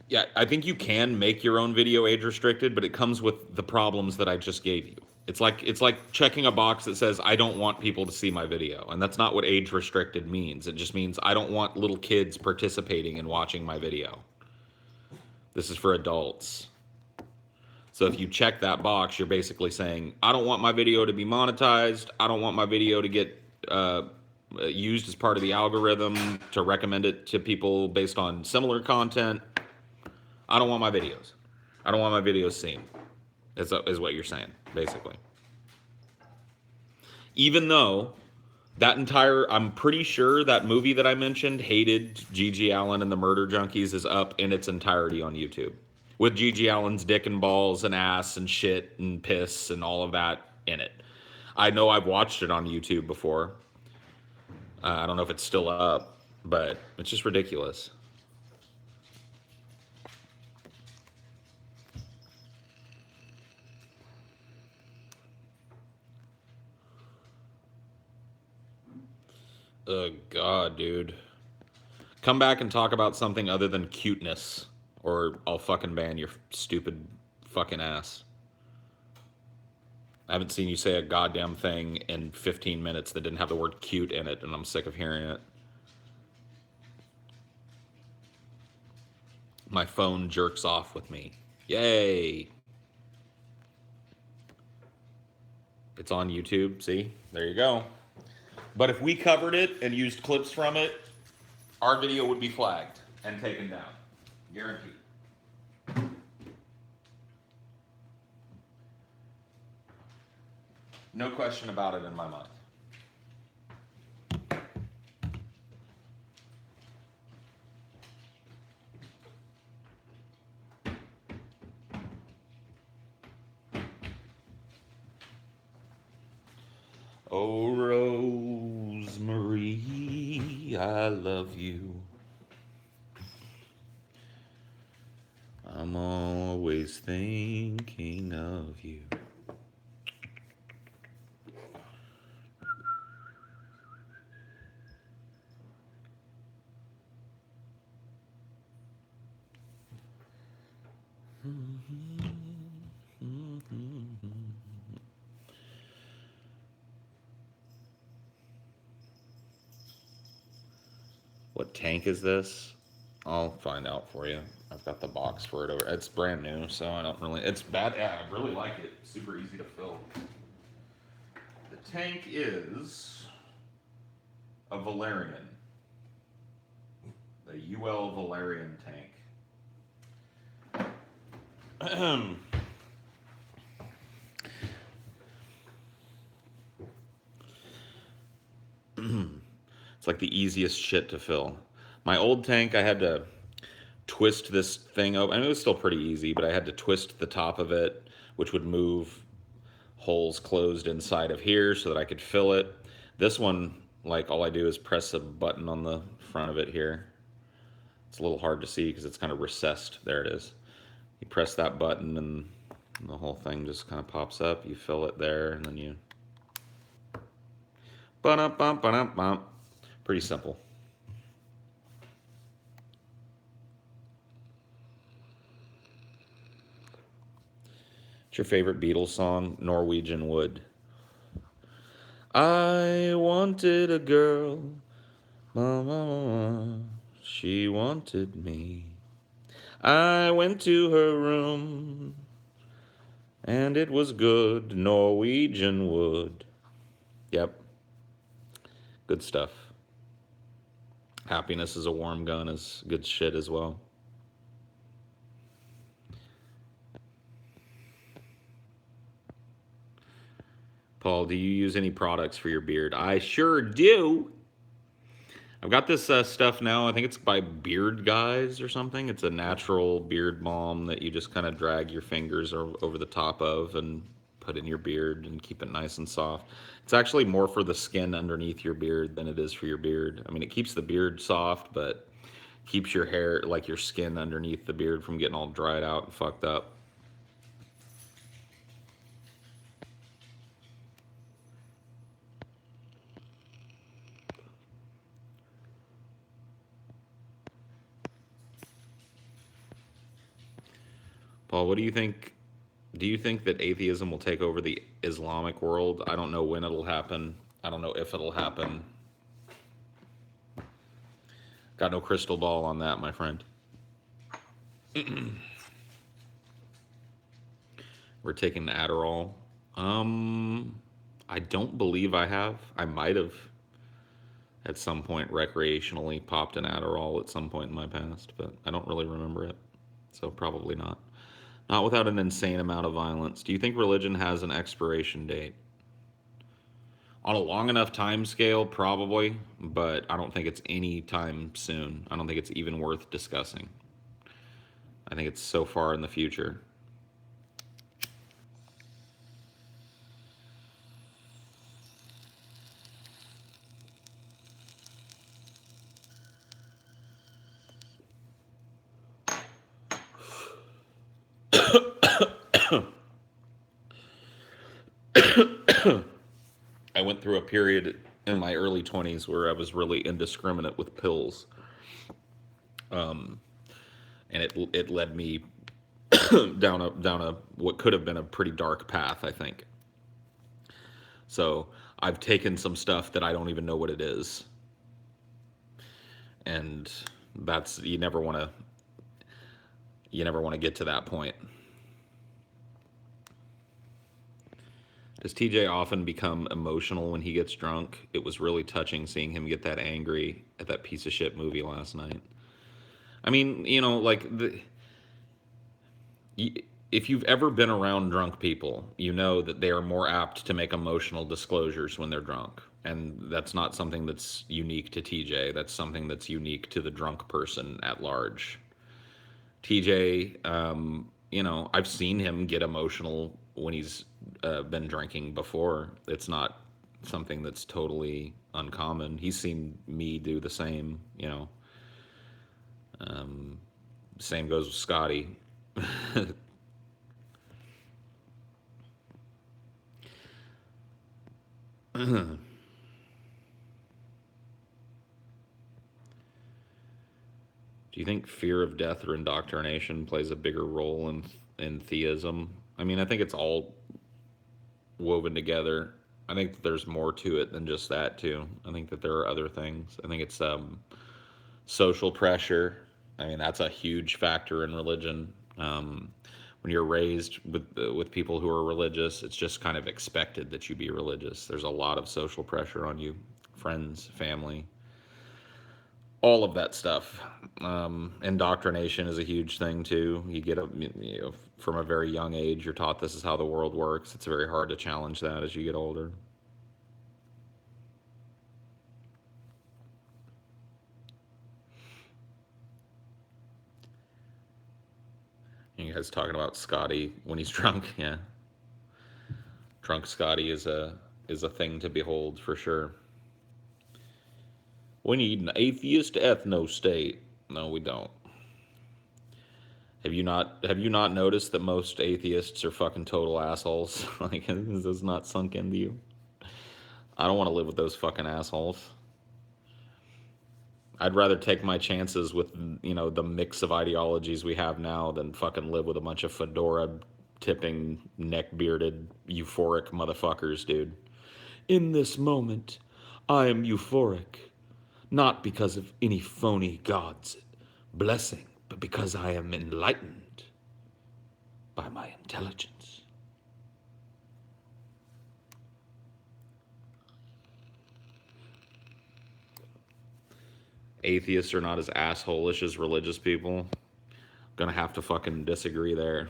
Speaker 1: Yeah, I think you can make your own video age restricted, but it comes with the problems that I just gave you. It's like checking a box that says I don't want people to see my video, and that's not what age restricted means. It just means I don't want little kids participating and watching my video. This is for adults. So if you check that box, you're basically saying I don't want my video to be monetized. I don't want my video to get used as part of the algorithm to recommend it to people based on similar content. I don't want my videos. I don't want my videos seen, is what you're saying, basically. Even though I'm pretty sure that movie that I mentioned, Hated, Gigi Allen and the Murder Junkies, is up in its entirety on YouTube. With Gigi Allen's dick and balls and ass and shit and piss and all of that in it. I know I've watched it on YouTube before. I don't know if it's still up, but it's just ridiculous. Oh, God, dude. Come back and talk about something other than cuteness, or I'll fucking ban your stupid fucking ass. I haven't seen you say a goddamn thing in 15 minutes that didn't have the word cute in it, and I'm sick of hearing it. My phone jerks off with me. Yay. It's on YouTube, see? There you go. But if we covered it and used clips from it, our video would be flagged and taken down. Guaranteed. No question about it in my mind. Oh, Rosemary, I love you. I'm always thinking of you. What tank is this? I'll find out for you. I've got the box for it over. It's brand new, so I don't really. It's bad. Yeah, I really like it. Super easy to fill. The tank is a Valerian. The UL Valerian tank. It's like the easiest shit to fill. My old tank, I had to twist this thing open. I mean, it was still pretty easy, but I had to twist the top of it, which would move holes closed inside of here so that I could fill it. This one, like, all I do is press a button on the front of it here. It's a little hard to see because it's kind of recessed. There it is. You press that button and the whole thing just kind of pops up. You fill it there, and then you... Ba-dum-bum. Pretty simple. What's your favorite Beatles song? Norwegian Wood. I wanted a girl. Mama, she wanted me. I went to her room, and it was good Norwegian Wood. Yep. Good stuff. Happiness is a warm gun is good shit as well. Paul, do you use any products for your beard? I sure do. I've got this stuff now. I think it's by Beard Guys or something. It's a natural beard balm that you just kind of drag your fingers over the top of and put in your beard and keep it nice and soft. It's actually more for the skin underneath your beard than it is for your beard. I mean, it keeps the beard soft, but keeps your hair, like your skin underneath the beard, from getting all dried out and fucked up. Paul, what do you think? Do you think that atheism will take over the Islamic world? I don't know when it'll happen. I don't know if it'll happen. Got no crystal ball on that, my friend. We're taking Adderall. I don't believe I have. I might have at some point recreationally popped an Adderall at some point in my past, but I don't really remember it. So probably not. Not without an insane amount of violence. Do you think religion has an expiration date? On a long enough time scale, probably, but I don't think it's any time soon. I don't think it's even worth discussing. I think it's so far in the future. I went through a period in my early 20s where I was really indiscriminate with pills. And it led me down a what could have been a pretty dark path, I think. So I've taken some stuff that I don't even know what it is, and that's you never want to get to that point. Does TJ often become emotional when he gets drunk? It was really touching seeing him get that angry at that piece of shit movie last night. I mean, like if you've ever been around drunk people, you know that they are more apt to make emotional disclosures when they're drunk. And that's not something that's unique to TJ. That's something that's unique to the drunk person at large. TJ, I've seen him get emotional when he's been drinking before. It's not something that's totally uncommon. He's seen me do the same. Same goes with Scotty. Do you think fear of death or indoctrination plays a bigger role in theism? I mean, I think it's all woven together. I think that there's more to it than just that too. I think that there are other things. I think it's social pressure. I mean, that's a huge factor in religion. When you're raised with people who are religious, it's just kind of expected that you be religious. There's a lot of social pressure on you, friends, family, all of that stuff. Indoctrination is a huge thing too. From a very young age, you're taught this is how the world works. It's very hard to challenge that as you get older. You guys talking about Scotty when he's drunk? Yeah, drunk Scotty is a thing to behold for sure. We need an atheist ethno state. No, we don't. Have you not noticed that most atheists are fucking total assholes? Like, is this not sunk into you? I don't want to live with those fucking assholes. I'd rather take my chances with the mix of ideologies we have now than fucking live with a bunch of fedora tipping, neck bearded, euphoric motherfuckers, dude. In this moment, I am euphoric, not because of any phony God's blessing, but because I am enlightened by my intelligence. atheists are not as assholish as religious people. Gonna have to fucking disagree there.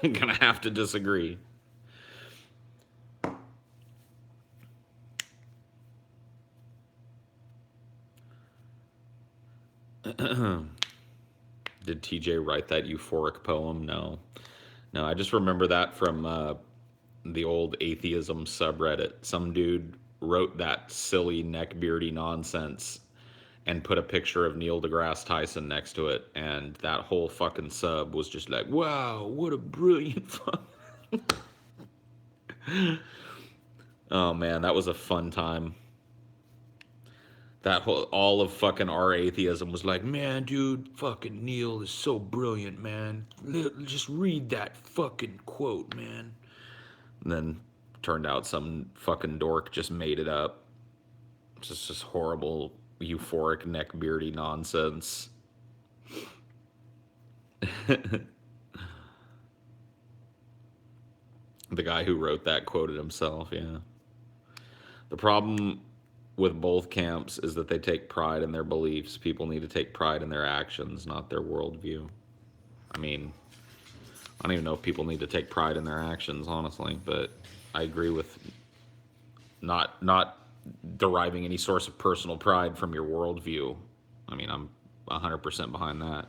Speaker 1: Gonna have to disagree. Did TJ write that euphoric poem? No. No, I just remember that from the old atheism subreddit. Some dude wrote that silly neckbeardy nonsense and put a picture of Neil deGrasse Tyson next to it, and that whole fucking sub was just like, wow, what a brilliant fuck. Oh man, that was a fun time. That whole, all of fucking our atheism was like, man, dude, fucking Neil is so brilliant, man. Just read that fucking quote, man. And then turned out some fucking dork just made it up. It's just horrible, euphoric, neckbeardy nonsense. The guy who wrote that quoted himself, yeah. The problem with both camps is that they take pride in their beliefs. People need to take pride in their actions, not their worldview. I mean, I don't even know if people need to take pride in their actions, honestly, but I agree with not deriving any source of personal pride from your worldview. I mean, I'm 100% behind that.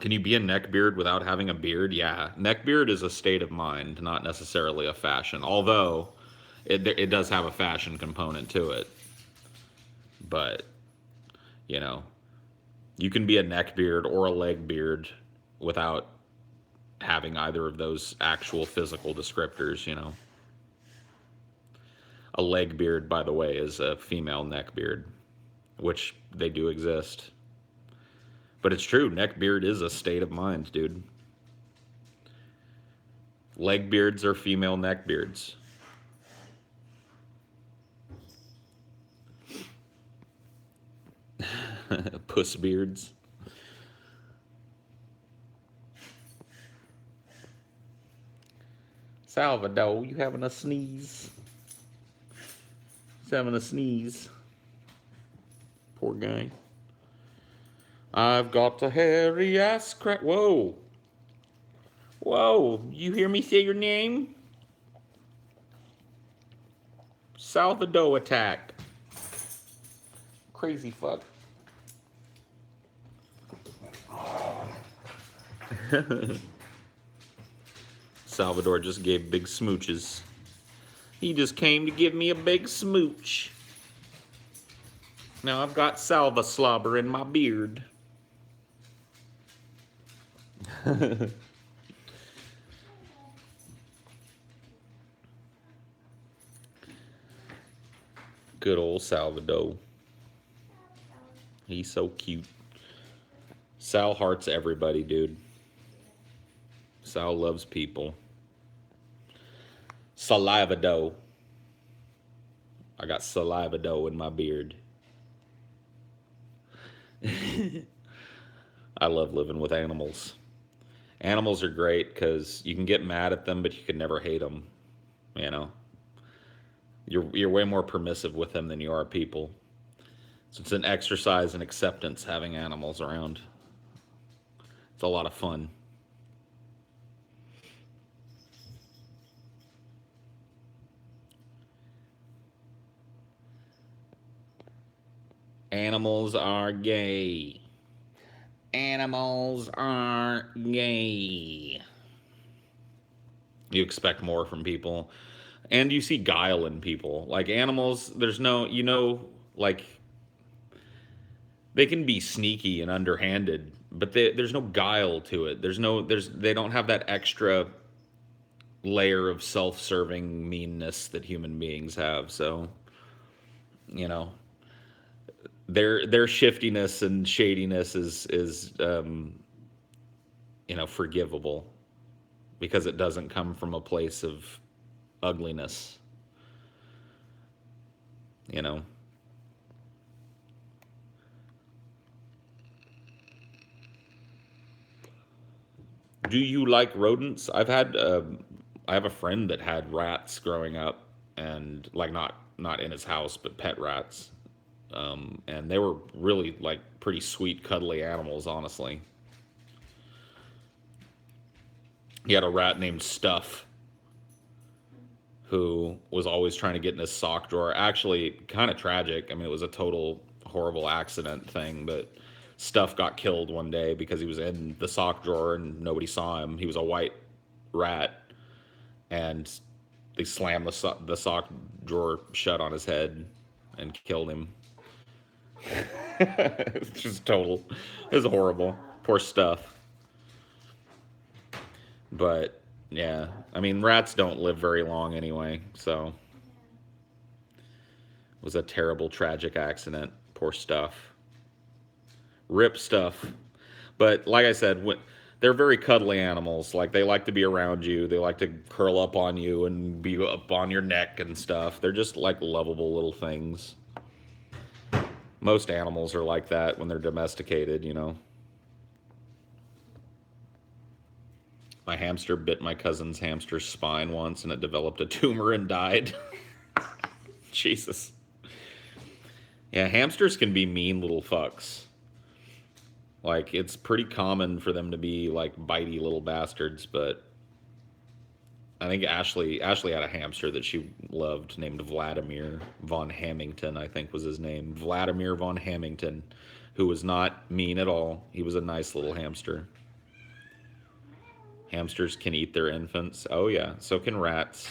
Speaker 1: Can you be a neckbeard without having a beard? Yeah. Neckbeard is a state of mind, not necessarily a fashion. Although it does have a fashion component to it. But, you know, you can be a neckbeard or a leg beard without having either of those actual physical descriptors, you know. A leg beard, by the way, is a female neckbeard, which they do exist. But it's true, neckbeard is a state of mind, dude. Leg beards are female neckbeards. Puss beards. Salvador, you having a sneeze? He's having a sneeze. Poor guy. I've got a hairy ass crack. Whoa. Whoa. You hear me say your name? Salvador attack. Crazy fuck. Salvador just gave big smooches. He just came to give me a big smooch. Now I've got salva slobber in my beard. Good old Salvador. He's so cute. Sal hearts everybody, dude. Sal loves people. Saliva dough. I got saliva dough in my beard. I love living with animals. Animals are great because you can get mad at them, but you can never hate them. You know, you're way more permissive with them than you are people. So it's an exercise in acceptance having animals around. It's a lot of fun. Animals are gay. Animals are gay. You expect more from people. And you see guile in people. Like animals, there's no, you know, like they can be sneaky and underhanded, but there's no guile to it. They don't have that extra layer of self-serving meanness that human beings have. So, you know, their shiftiness and shadiness is you know, forgivable because it doesn't come from a place of ugliness. You know. Do you like rodents? I have a friend that had rats growing up, and like not in his house, but pet rats. And they were really like pretty sweet, cuddly animals, honestly. He had a rat named Stuff who was always trying to get in his sock drawer. Actually, kind of tragic. I mean, it was a total horrible accident thing, but Stuff got killed one day because he was in the sock drawer and nobody saw him. He was a white rat, and they slammed the sock drawer shut on his head and killed him. It's just total. It was horrible. Poor Stuff. But yeah, I mean, rats don't live very long anyway, so it was a terrible, tragic accident. Poor Stuff. Rip Stuff. But like I said, they're very cuddly animals. Like they like to be around you. They like to curl up on you and be up on your neck and stuff. They're just like lovable little things. Most animals are like that when they're domesticated, you know. My hamster bit my cousin's hamster's spine once and it developed a tumor and died. Jesus. Yeah, hamsters can be mean little fucks. Like, it's pretty common for them to be, like, bitey little bastards, but I think Ashley had a hamster that she loved named Vladimir von Hamilton, I think was his name. Vladimir von Hamilton, who was not mean at all. He was a nice little hamster. Hamsters can eat their infants. Oh, yeah. So can rats.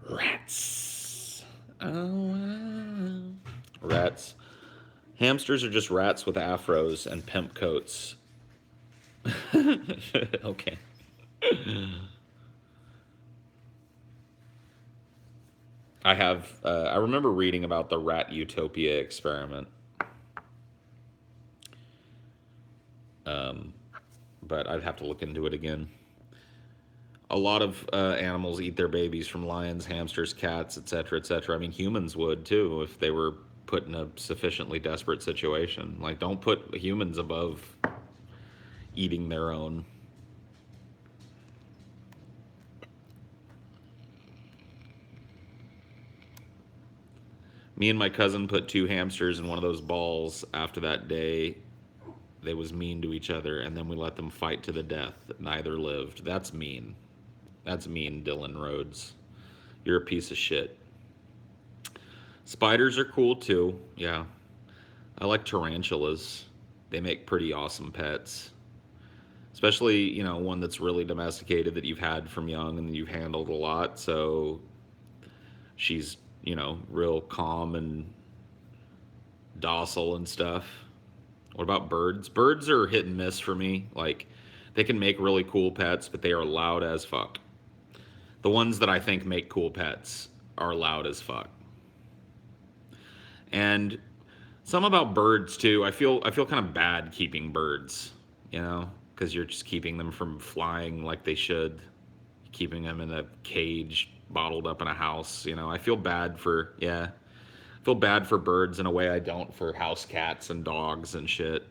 Speaker 1: Rats. Oh, wow. Rats. Hamsters are just rats with afros and pimp coats. Okay. I remember reading about the rat utopia experiment. But I'd have to look into it again. A lot of animals eat their babies, from lions, hamsters, cats, etc., etc. I mean, humans would too if they were put in a sufficiently desperate situation. Like, don't put humans above eating their own. Me and my cousin put two hamsters in one of those balls after that day. They was mean to each other, and then we let them fight to the death. Neither lived. That's mean. That's mean, Dylan Rhodes. You're a piece of shit. Spiders are cool too. Yeah. I like tarantulas. They make pretty awesome pets. Especially, you know, one that's really domesticated that you've had from young and you've handled a lot. So she's, you know, real calm and docile and stuff. What about birds? Birds are hit and miss for me. Like, they can make really cool pets, but they are loud as fuck. The ones that I think make cool pets are loud as fuck. And some about birds too. I feel kind of bad keeping birds, you know, because you're just keeping them from flying like they should, keeping them in a cage, bottled up in a house. You know, I feel bad for I feel bad for birds in a way I don't for house cats and dogs and shit.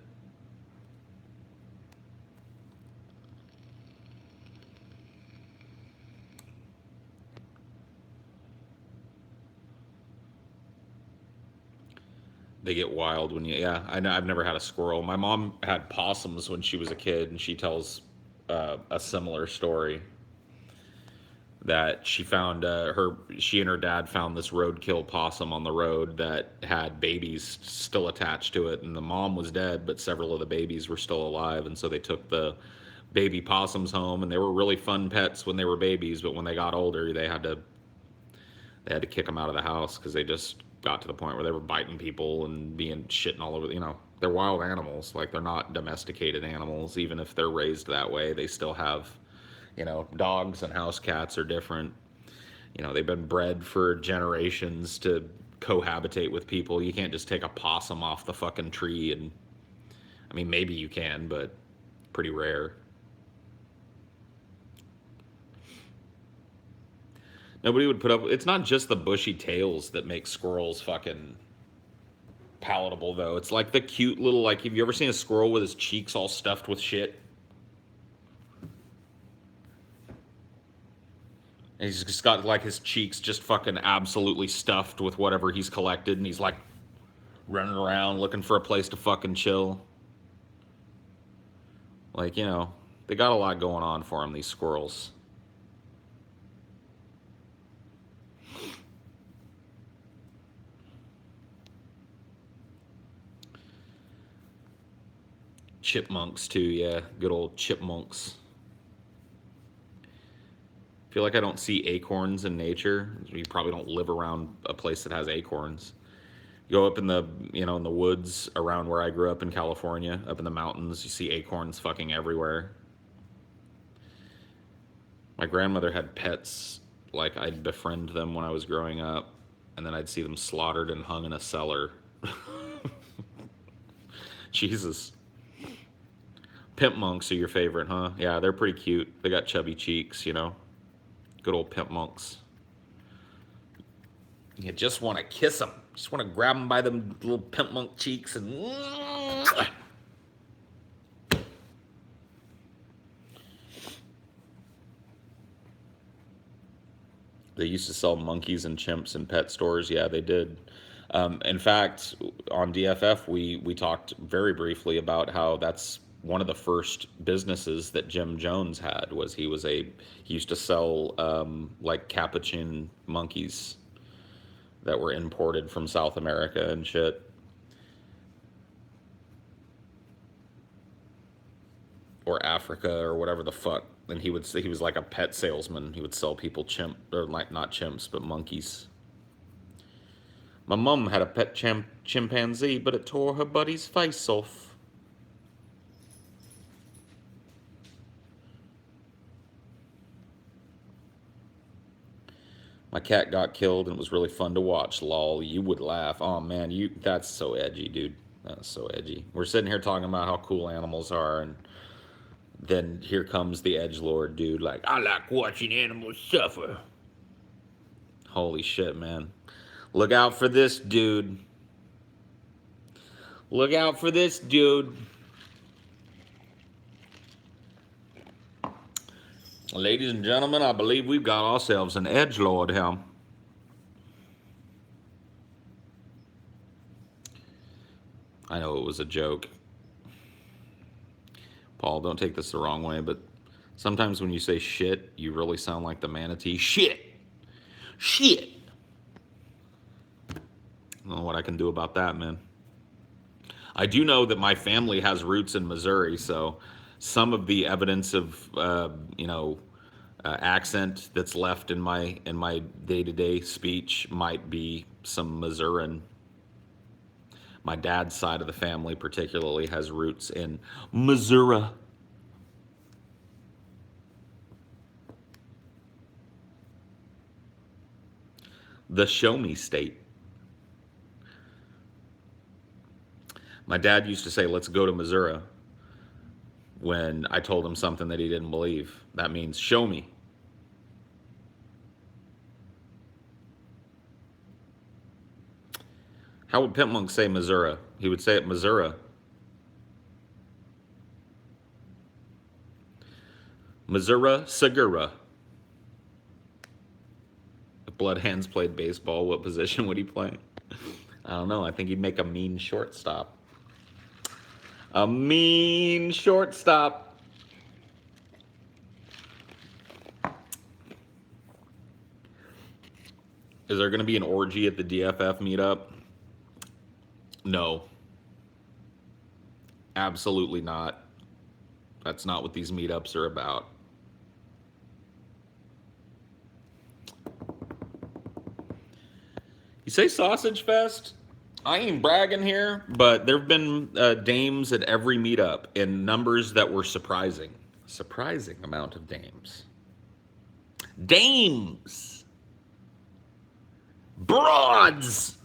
Speaker 1: They get wild when you, yeah. I know, I've never had a squirrel. My mom had possums when she was a kid, and she tells a similar story that she and her dad found this roadkill possum on the road that had babies still attached to it, and the mom was dead, but several of the babies were still alive, and so they took the baby possums home, and they were really fun pets when they were babies, but when they got older, they had to kick them out of the house because they just got to the point where they were biting people and being shitting all over. You know, they're wild animals. Like, they're not domesticated animals. Even if they're raised that way, they still have, you know, dogs and house cats are different. You know, they've been bred for generations to cohabitate with people. You can't just take a possum off the fucking tree and, I mean, maybe you can, but pretty rare. Nobody would put up. It's not just the bushy tails that make squirrels fucking palatable, though. It's like the cute little, like, have you ever seen a squirrel with his cheeks all stuffed with shit? And he's just got like his cheeks just fucking absolutely stuffed with whatever he's collected, and he's like running around looking for a place to fucking chill. Like, you know, they got a lot going on for him, these squirrels. Chipmunks too, yeah. Good old chipmunks. I feel like I don't see acorns in nature. You probably don't live around a place that has acorns. You go up in the, you know, in the woods around where I grew up in California, up in the mountains, you see acorns fucking everywhere. My grandmother had pets, like I'd befriend them when I was growing up, and then I'd see them slaughtered and hung in a cellar. Jesus. Pimp monks are your favorite, huh? Yeah, they're pretty cute. They got chubby cheeks, you know. Good old pimp monks. You just want to kiss them. Just want to grab them by them little pimp monk cheeks and... They used to sell monkeys and chimps in pet stores. Yeah, they did. In fact, on DFF, we talked very briefly about how that's one of the first businesses that Jim Jones had. He used to sell like capuchin monkeys that were imported from South America and shit. Or Africa or whatever the fuck. And he was like a pet salesman. He would sell people or like not chimps, but monkeys. My mum had a pet chimpanzee, but it tore her buddy's face off. My cat got killed and it was really fun to watch. Lol, you would laugh. Oh man, that's so edgy, dude. That's so edgy. We're sitting here talking about how cool animals are, and then here comes the edgelord dude, like, I like watching animals suffer. Holy shit, man. Look out for this dude. Look out for this dude. Ladies and gentlemen, I believe we've got ourselves an edgelord here. I know it was a joke. Paul, don't take this the wrong way, but sometimes when you say shit, you really sound like the manatee. Shit! Shit! I don't know what I can do about that, man. I do know that my family has roots in Missouri, so some of the evidence of, accent that's left in my day-to-day speech might be some Missourian. My dad's side of the family particularly has roots in Missouri. The show me state. My dad used to say, let's go to Missouri, when I told him something that he didn't believe. That means show me. How would Pimp Monk say Missouri? He would say it Missouri. Missouri Segura. If Blood Hands played baseball, what position would he play? I don't know. I think he'd make a mean shortstop. A mean shortstop. Is there going to be an orgy at the DFF meetup? No. Absolutely not. That's not what these meetups are about. You say Sausage Fest? I ain't bragging here, but there have been dames at every meetup in numbers that were surprising. Surprising amount of dames. Dames! Broads!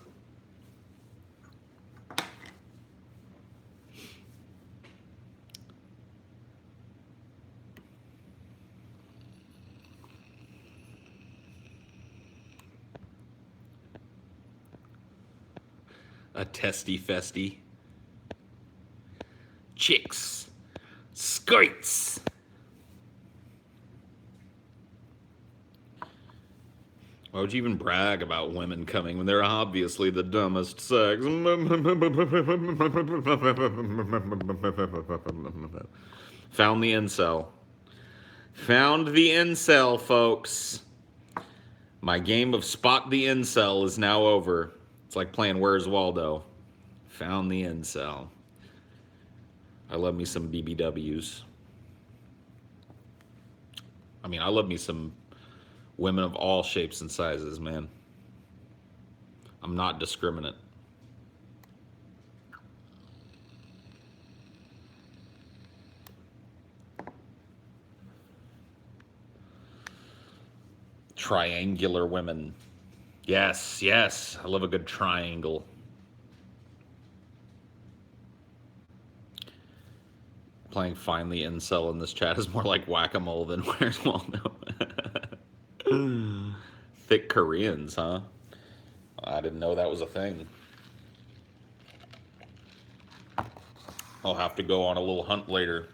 Speaker 1: A testy festy. Chicks. Skirts. Why would you even brag about women coming when they're obviously the dumbest sex? Found the incel. Found the incel, folks. My game of spot the incel is now over. It's like playing Where's Waldo. Found the incel. I love me some BBWs. I mean, I love me some women of all shapes and sizes, man. I'm not discriminate. Triangular women. Yes, yes. I love a good triangle. Playing Find the Incel in this chat is more like whack-a-mole than Where's Waldo. Thick Koreans, huh? I didn't know that was a thing. I'll have to go on a little hunt later.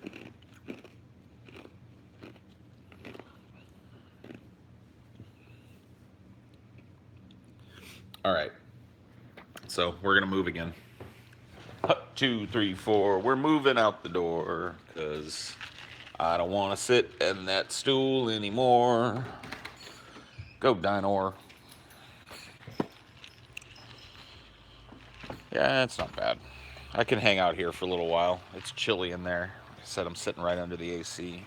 Speaker 1: All right. So we're going to move again. 2, 3, 4. We're moving out the door because I don't want to sit in that stool anymore. Go, Dinor. Yeah, it's not bad. I can hang out here for a little while. It's chilly in there. I said I'm sitting right under the AC.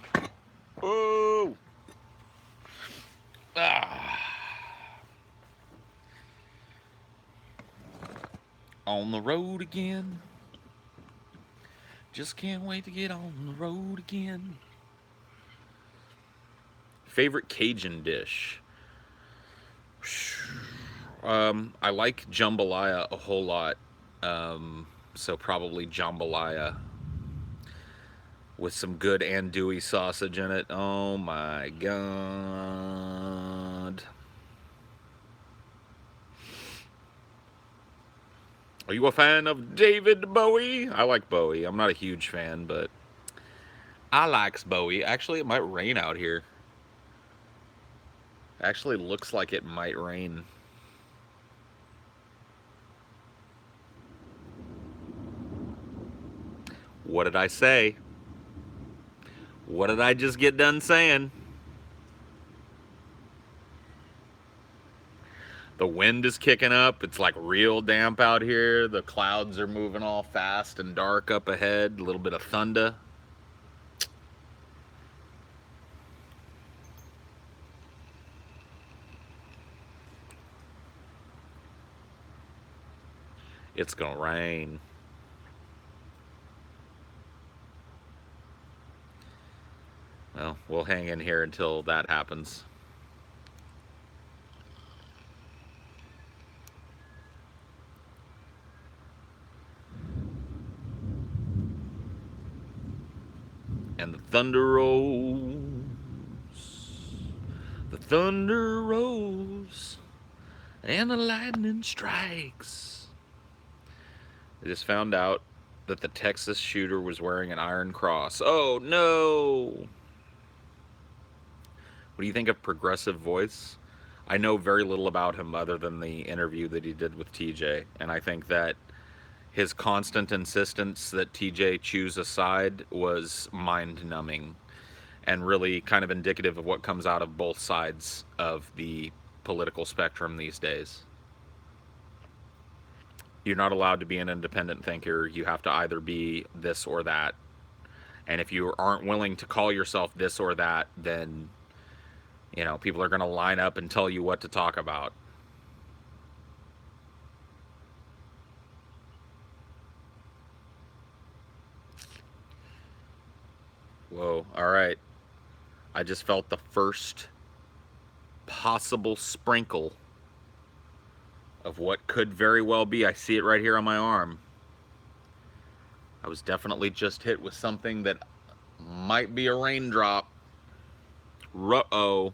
Speaker 1: Ooh! Ah. On the road again. Just can't wait to get on the road again. Favorite Cajun dish? I like jambalaya a whole lot. So probably jambalaya with some good andouille sausage in it. Oh my God. Are you a fan of David Bowie? I like Bowie. I'm not a huge fan, but I likes Bowie. Actually, it might rain out here. Actually, looks like it might rain. What did I say? What did I just get done saying? The wind is kicking up. It's like real damp out here. The clouds are moving all fast and dark up ahead. A little bit of thunder. It's gonna rain. Well, we'll hang in here until that happens. And the thunder rolls. The thunder rolls. And the lightning strikes. I just found out that the Texas shooter was wearing an Iron Cross. Oh, no! What do you think of Progressive Voice? I know very little about him other than the interview that he did with TJ, and I think that his constant insistence that TJ choose a side was mind-numbing and really kind of indicative of what comes out of both sides of the political spectrum these days. You're not allowed to be an independent thinker. You have to either be this or that. And if you aren't willing to call yourself this or that, then, you know, people are going to line up and tell you what to talk about. Whoa, all right. I just felt the first possible sprinkle of what could very well be. I see it right here on my arm. I was definitely just hit with something that might be a raindrop. Ruh-oh.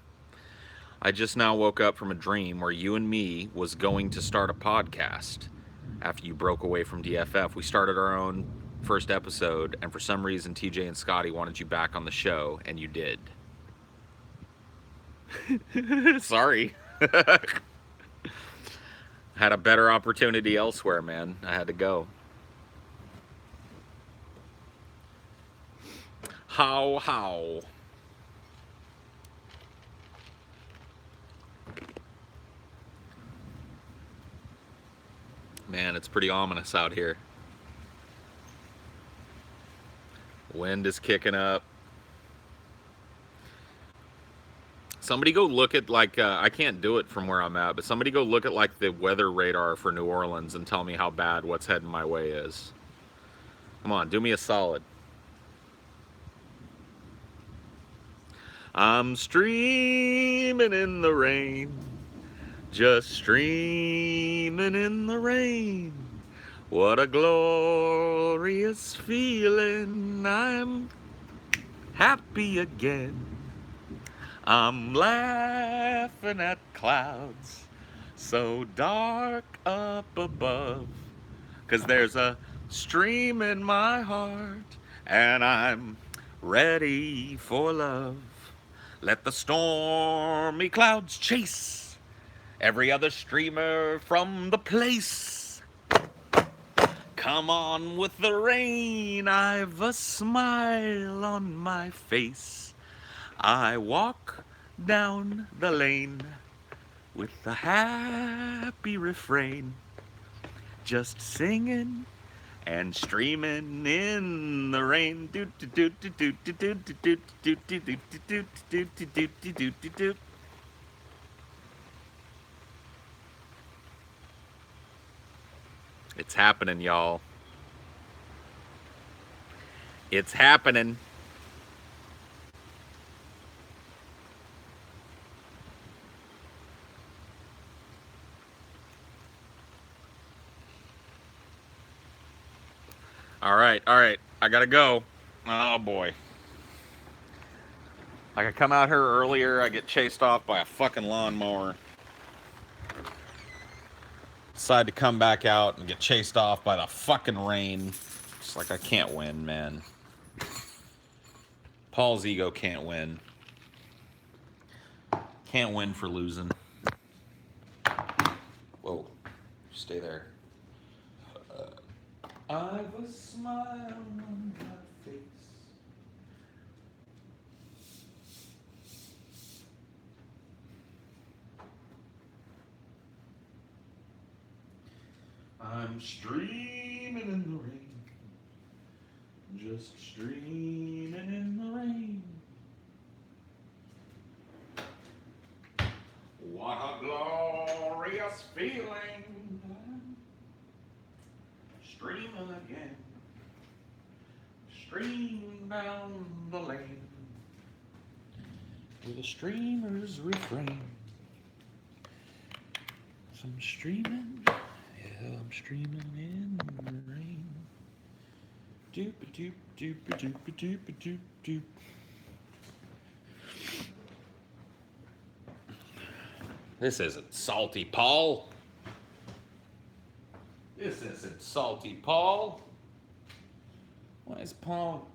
Speaker 1: I just now woke up from a dream where you and me was going to start a podcast after you broke away from DFF. We started our own first episode, and for some reason TJ and Scotty wanted you back on the show, and you did. Sorry. Had a better opportunity elsewhere, man. I had to go. How? Man, it's pretty ominous out here. Wind is kicking up. Somebody go look at like I can't do it from where I'm at, but somebody go look at like the weather radar for New Orleans and tell me how bad what's heading my way is. Come on, do me a solid. I'm streaming in the rain, just streaming in the rain. What a glorious feeling, I'm happy again. I'm laughing at clouds so dark up above, 'cause there's a stream in my heart and I'm ready for love. Let the stormy clouds chase every other streamer from the place. Come on with the rain, I've a smile on my face. I walk down the lane with a happy refrain, just singing and streaming in the rain. It's happening, y'all. It's happening. All right. I gotta go. Oh boy. Like I come out here earlier, I get chased off by a fucking lawnmower. Decide to come back out and get chased off by the fucking rain. It's like I can't win, man. Paul's ego can't win. Can't win for losing. Whoa. Stay there. I've a smile on my face. I'm streaming in the rain, just streaming in the rain. What a glorious feeling, streaming again, streaming down the lane with a streamer's refrain. So I'm streaming. I'm streaming in the rain. Doop doop doop doop doop doop doop. This isn't salty, Paul. This isn't salty, Paul. Why is Paul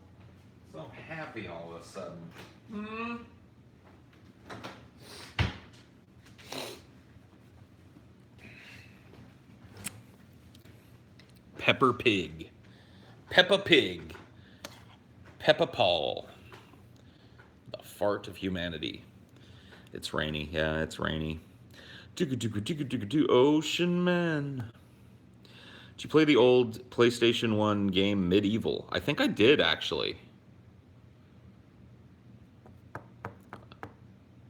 Speaker 1: so happy all of a sudden? Peppa Pig. Peppa Paul. The fart of humanity. It's rainy. Yeah, it's rainy. Ocean Man. Did you play the old PlayStation 1 game Medieval? I think I did, actually.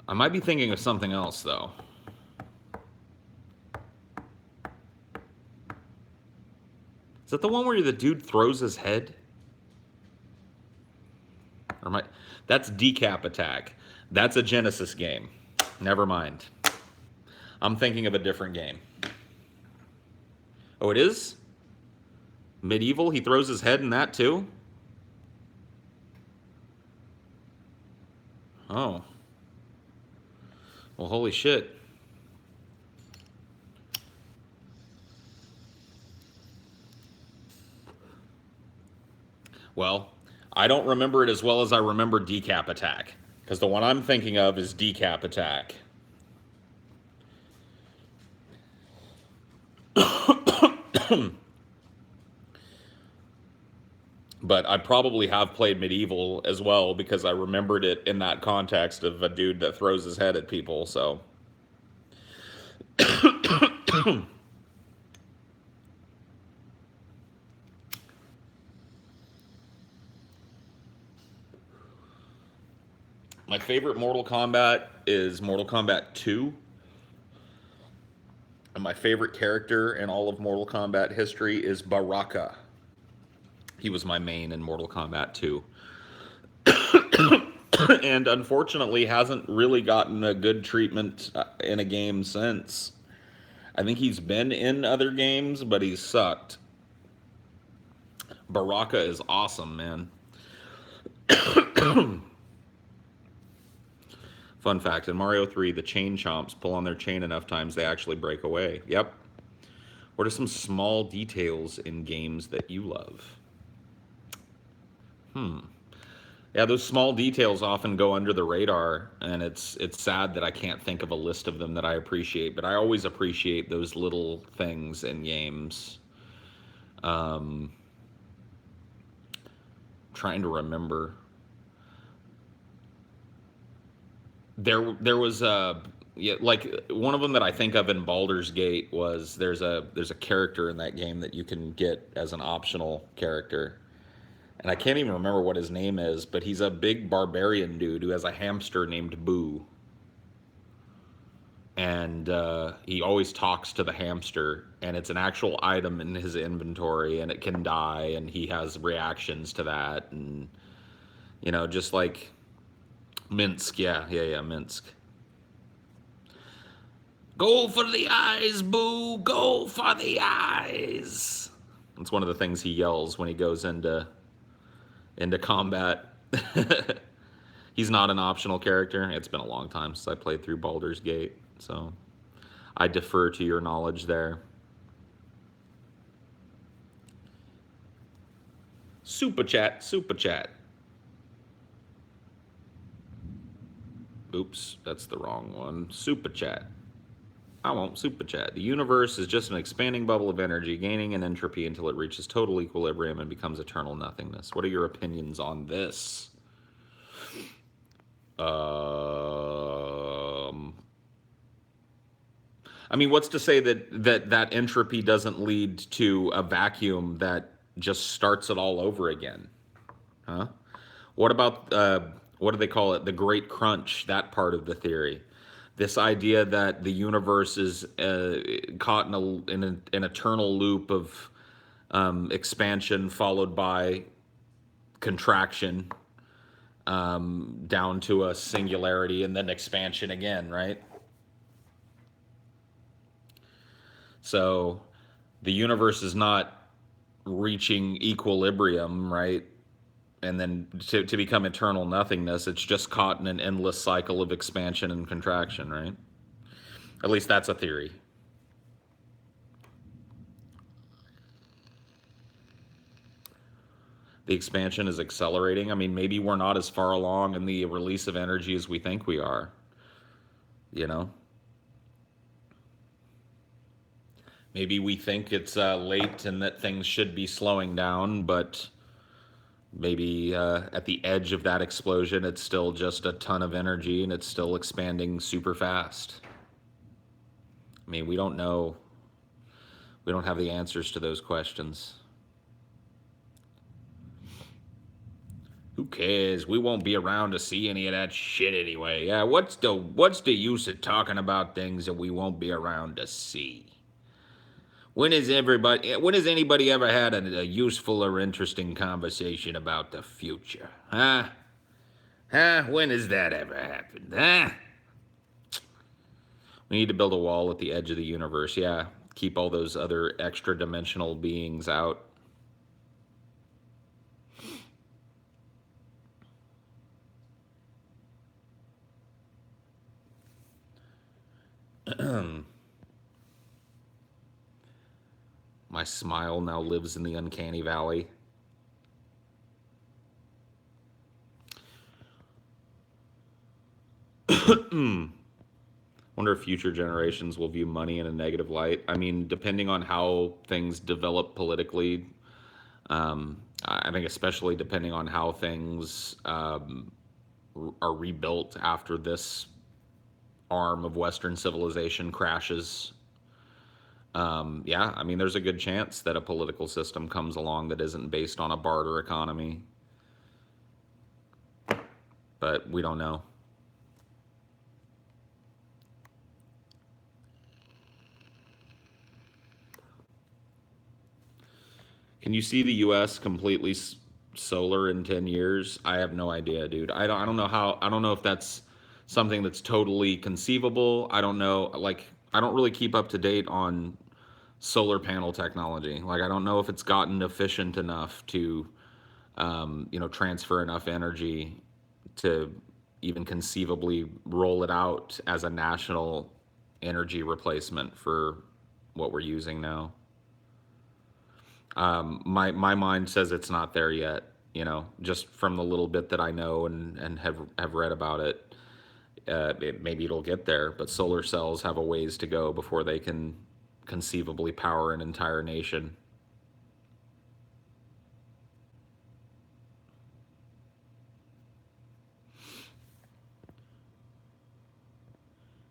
Speaker 1: I might be thinking of something else, though. Is that the one where the dude throws his head? Or am I... That's Decap Attack. That's a Genesis game. Never mind. I'm thinking of a different game. Oh, it is? Medieval? He throws his head in that too? Oh. Well, holy shit. Well, I don't remember it as well as I remember Decap Attack. Because the one I'm thinking of is Decap Attack. But I probably have played Medieval as well because I remembered it in that context of a dude that throws his head at people. So my favorite Mortal Kombat is Mortal Kombat 2. And my favorite character in all of Mortal Kombat history is Baraka. He was my main in Mortal Kombat 2. And unfortunately hasn't really gotten a good treatment in a game since. I think he's been in other games, but he's sucked. Baraka is awesome, man. Fun fact, in Mario 3, the chain chomps pull on their chain enough times they actually break away. Yep. What are some small details in games that you love? Yeah, those small details often go under the radar, and it's sad that I can't think of a list of them that I appreciate, but I always appreciate those little things in games. Trying to remember. There was a yeah, like one of them that I think of in Baldur's Gate was there's a character in that game that you can get as an optional character. And I can't even remember what his name is, but he's a big barbarian dude who has a hamster named Boo. And he always talks to the hamster, and it's an actual item in his inventory, and it can die, and he has reactions to that, and just like Minsk, yeah, Minsk. Go for the eyes, Boo! Go for the eyes! That's one of the things he yells when he goes into combat. He's not an optional character. It's been a long time since I played through Baldur's Gate, so I defer to your knowledge there. Super chat, super chat. Oops, that's the wrong one. Super chat. I won't super chat. The universe is just an expanding bubble of energy, gaining an entropy until it reaches total equilibrium and becomes eternal nothingness. What are your opinions on this? I mean, what's to say that entropy doesn't lead to a vacuum that just starts it all over again? Huh? What about what do they call it? The Great Crunch, that part of the theory. This idea that the universe is caught in an eternal loop of expansion followed by contraction down to a singularity and then expansion again, right? So the universe is not reaching equilibrium, right? And then to become eternal nothingness, it's just caught in an endless cycle of expansion and contraction, right? At least that's a theory. The expansion is accelerating. I mean, maybe we're not as far along in the release of energy as we think we are. Maybe we think it's late and that things should be slowing down, but maybe at the edge of that explosion, it's still just a ton of energy and it's still expanding super fast. I mean, we don't know. We don't have the answers to those questions. Who cares? We won't be around to see any of that shit anyway. Yeah, what's the use of talking about things that we won't be around to see? When has anybody ever had a useful or interesting conversation about the future? Huh? Huh? When has that ever happened? Huh? We need to build a wall at the edge of the universe. Yeah, keep all those other extra dimensional beings out. My smile now lives in the uncanny valley. Wonder if future generations will view money in a negative light. I mean, depending on how things develop politically, I think especially depending on how things are rebuilt after this arm of Western civilization crashes. Yeah, I mean, there's a good chance that a political system comes along that isn't based on a barter economy, but we don't know. Can you see the U.S. completely solar in 10 years? I have no idea, dude. I don't know how. I don't know if that's something that's totally conceivable. I don't know. Like, I don't really keep up to date on solar panel technology. Like, I don't know if it's gotten efficient enough to, transfer enough energy to even conceivably roll it out as a national energy replacement for what we're using now. My mind says it's not there yet. Just from the little bit that I know and have read about it, maybe it'll get there. But solar cells have a ways to go before they can conceivably power an entire nation.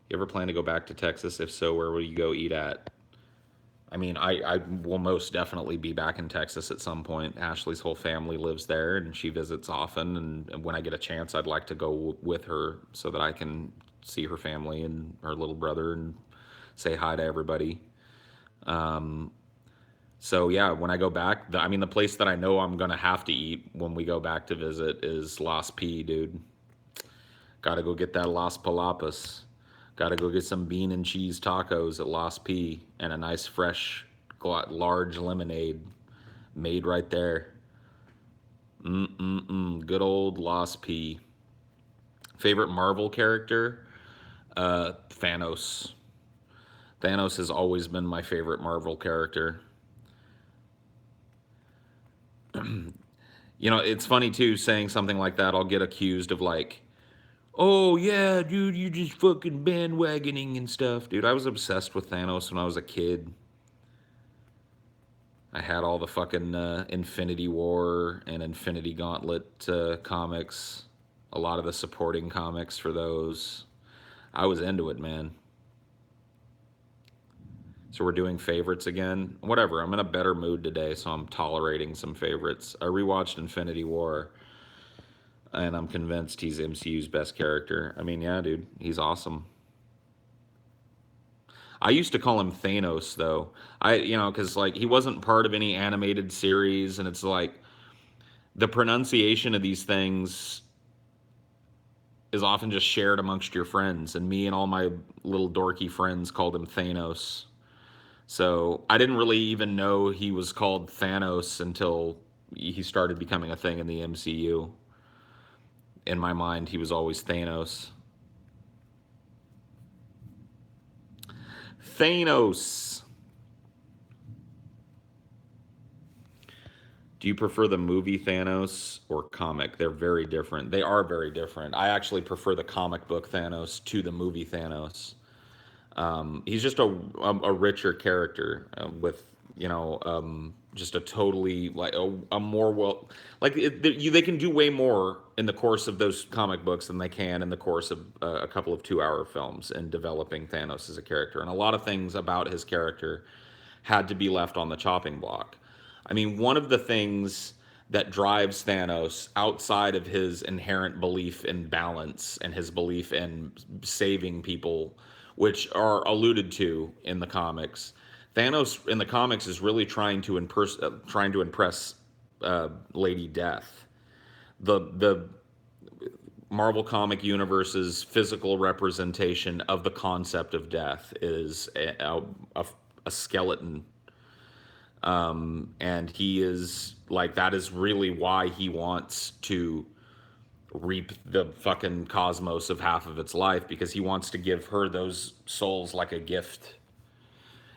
Speaker 1: You ever plan to go back to Texas? If so, where will you go eat at? I mean, I will most definitely be back in Texas at some point. Ashley's whole family lives there, and she visits often. And when I get a chance, I'd like to go with her so that I can see her family and her little brother and say hi to everybody. So yeah, when I go back, I mean, the place that I know I'm gonna have to eat when we go back to visit is Las P, dude. Got to go get that Las Palapas. Got to go get some bean and cheese tacos at Las P and a nice fresh large lemonade made right there. Good old Las P. Favorite Marvel character? Thanos. Thanos has always been my favorite Marvel character. It's funny too, saying something like that, I'll get accused of like, oh yeah, dude, you just fucking bandwagoning and stuff. Dude, I was obsessed with Thanos when I was a kid. I had all the fucking Infinity War and Infinity Gauntlet comics, a lot of the supporting comics for those. I was into it, man. So we're doing favorites again. Whatever, I'm in a better mood today, so I'm tolerating some favorites. I rewatched Infinity War, and I'm convinced he's MCU's best character. I mean, yeah, dude, he's awesome. I used to call him Thanos though. Because like he wasn't part of any animated series, and it's like the pronunciation of these things is often just shared amongst your friends, and me and all my little dorky friends called him Thanos. So I didn't really even know he was called Thanos until he started becoming a thing in the MCU. In my mind, he was always Thanos. Thanos. Do you prefer the movie Thanos or comic? They're very different. They are very different. I actually prefer the comic book Thanos to the movie Thanos. He's just a richer character with just a totally like a more well like they can do way more in the course of those comic books than they can in the course of a couple of 2-hour films in developing Thanos as a character, and a lot of things about his character had to be left on the chopping block. I mean, one of the things that drives Thanos outside of his inherent belief in balance and his belief in saving people, which are alluded to in the comics. Thanos in the comics is really trying to impress Lady Death. The Marvel comic universe's physical representation of the concept of death is a skeleton, and he is like that is really why he wants to reap the fucking cosmos of half of its life, because he wants to give her those souls like a gift,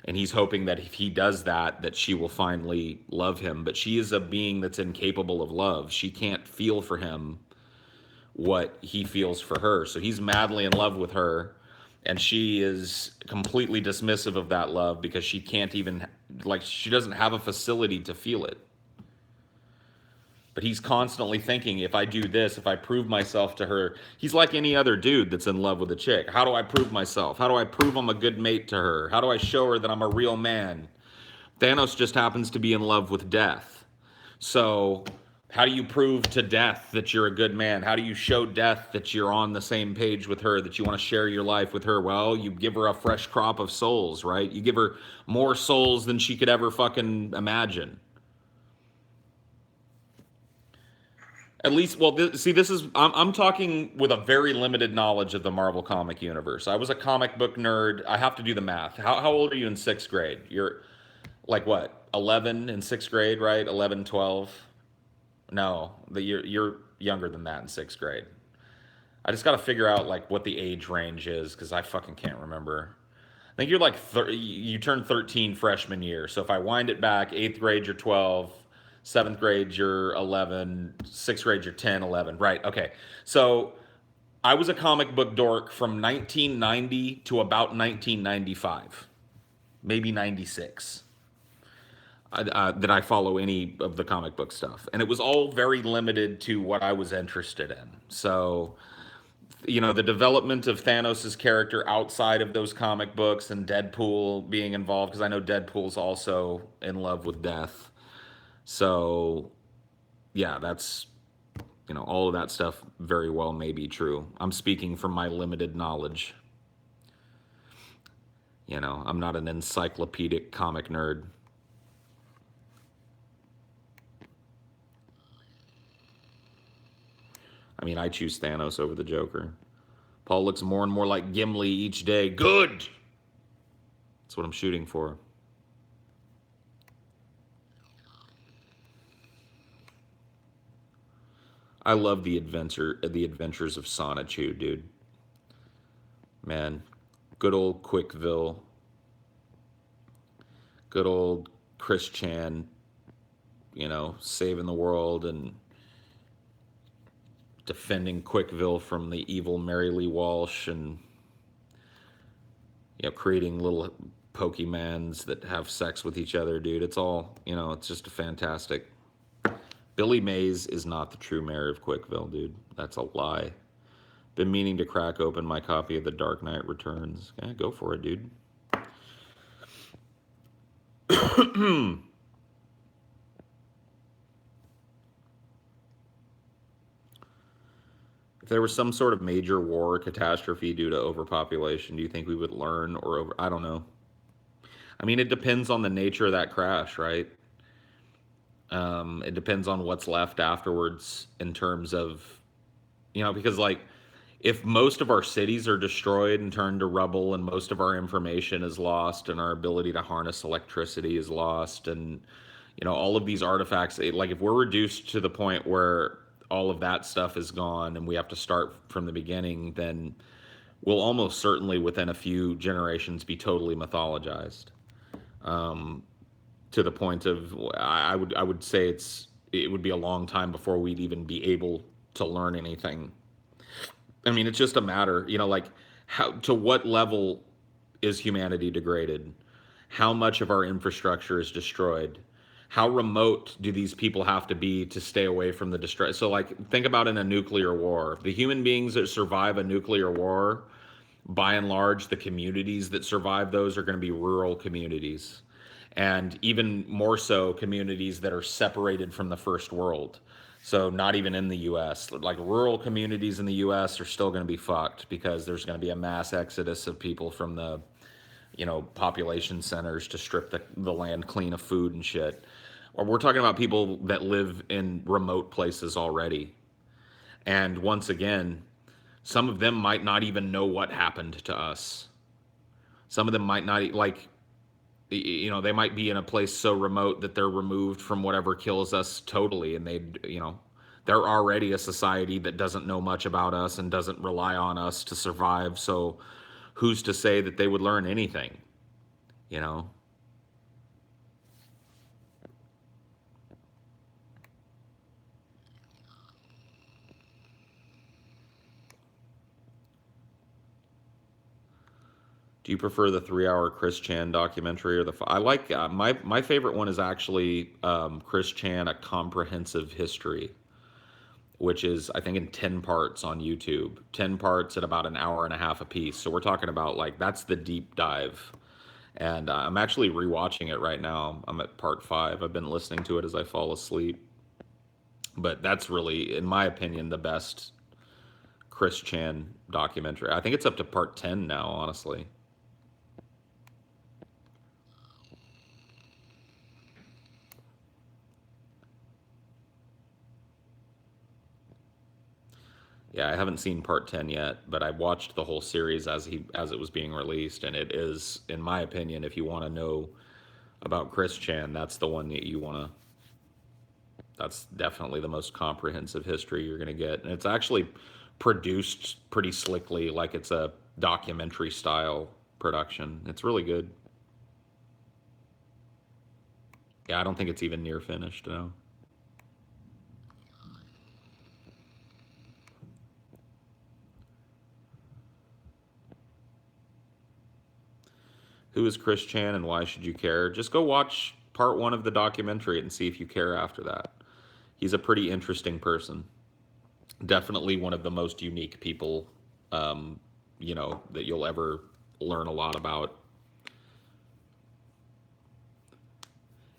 Speaker 1: and he's hoping that if he does that, that she will finally love him. But she is a being that's incapable of love. She can't feel for him what he feels for her, so he's madly in love with her, and she is completely dismissive of that love because she can't even, like, she doesn't have a facility to feel it. But he's constantly thinking, if I do this, if I prove myself to her, he's like any other dude that's in love with a chick. How do I prove myself? How do I prove I'm a good mate to her? How do I show her that I'm a real man? Thanos just happens to be in love with death. So, how do you prove to death that you're a good man? How do you show death that you're on the same page with her, that you want to share your life with her? Well, you give her a fresh crop of souls, right? You give her more souls than she could ever fucking imagine. At least, well, see, this is, I'm talking with a very limited knowledge of the Marvel comic universe. I was a comic book nerd. I have to do the math. How old are you in sixth grade? You're like what, 11 in sixth grade, right? 11, 12? No, you're younger than that in sixth grade. I just got to figure out like what the age range is because I fucking can't remember. I think you're like you turned 13 freshman year. So if I wind it back, eighth grade you're 12, seventh grade you're 11, sixth grade you're 10, 11. Right? Okay. So I was a comic book dork from 1990 to about 1995, maybe 96. That I follow any of the comic book stuff, and it was all very limited to what I was interested in. So the development of Thanos' character outside of those comic books and Deadpool being involved, because I know Deadpool's also in love with death. So, yeah, that's, all of that stuff very well may be true. I'm speaking from my limited knowledge. I'm not an encyclopedic comic nerd. I mean, I choose Thanos over the Joker. Paul looks more and more like Gimli each day. Good! That's what I'm shooting for. I love the adventures of Sonichu, dude. Man, good old Quickville. Good old Chris Chan, saving the world and defending Quickville from the evil Mary Lee Walsh, and creating little Pokemans that have sex with each other, dude. It's all, it's just a fantastic. Billy Mays is not the true mayor of Quickville, dude. That's a lie. Been meaning to crack open my copy of The Dark Knight Returns. Yeah, go for it, dude. If there was some sort of major war or catastrophe due to overpopulation, do you think we would learn or over? I don't know. I mean, it depends on the nature of that crash, right? It depends on what's left afterwards in terms of, because like if most of our cities are destroyed and turned to rubble and most of our information is lost and our ability to harness electricity is lost and, all of these artifacts, like if we're reduced to the point where all of that stuff is gone and we have to start from the beginning, then we'll almost certainly within a few generations be totally mythologized. To the point of I would say it would be a long time before we'd even be able to learn anything. I mean, it's just a matter, like how to what level is humanity degraded? How much of our infrastructure is destroyed? How remote do these people have to be to stay away from the distress? So, like, think about in a nuclear war. The human beings that survive a nuclear war, by and large, the communities that survive those are going to be rural communities. And even more so, communities that are separated from the first world. So, not even in the US. Like, rural communities in the US are still going to be fucked because there's going to be a mass exodus of people from the population centers to strip the land clean of food and shit. Or we're talking about people that live in remote places already. And once again, some of them might not even know what happened to us. Some of them might not, like, they might be in a place so remote that they're removed from whatever kills us totally. And they're already a society that doesn't know much about us and doesn't rely on us to survive. So who's to say that they would learn anything, you know? Do you prefer the 3 hour Chris Chan documentary or the? I like my favorite one is actually Chris Chan: A Comprehensive History, which is I think in 10 parts on YouTube. 10 parts at about an hour and a half a piece. So we're talking about like that's the deep dive. And I'm actually rewatching it right now. I'm at part 5. I've been listening to it as I fall asleep. But that's really, in my opinion, the best Chris Chan documentary. I think it's up to part 10 now, honestly. Yeah, I haven't seen part 10 yet, but I watched the whole series as it was being released, and it is, in my opinion, if you want to know about Chris Chan, that's the one that you want to that's definitely the most comprehensive history you're going to get. And it's actually produced pretty slickly, like it's a documentary style production. It's really good. Yeah, I don't think it's even near finished, no. Who is Chris Chan and why should you care? Just go watch part 1 of the documentary and see if you care after that. He's a pretty interesting person. Definitely one of the most unique people, um, that you'll ever learn a lot about.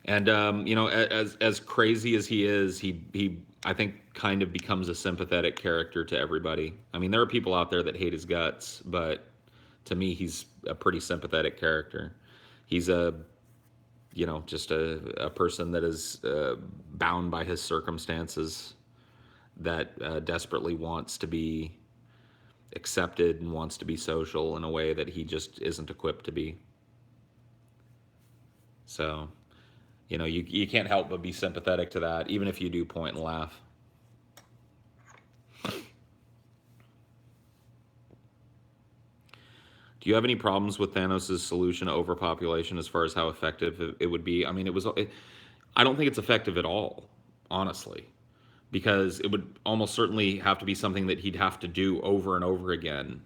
Speaker 1: And as crazy as he is, he I think kind of becomes a sympathetic character to everybody. I mean, there are people out there that hate his guts, but to me, he's a pretty sympathetic character. He's just a person that is bound by his circumstances, that desperately wants to be accepted and wants to be social in a way that he just isn't equipped to be. So, you can't help but be sympathetic to that, even if you do point and laugh. Do you have any problems with Thanos' solution to overpopulation as far as how effective it would be? I mean, I don't think it's effective at all, honestly, because it would almost certainly have to be something that he'd have to do over and over again.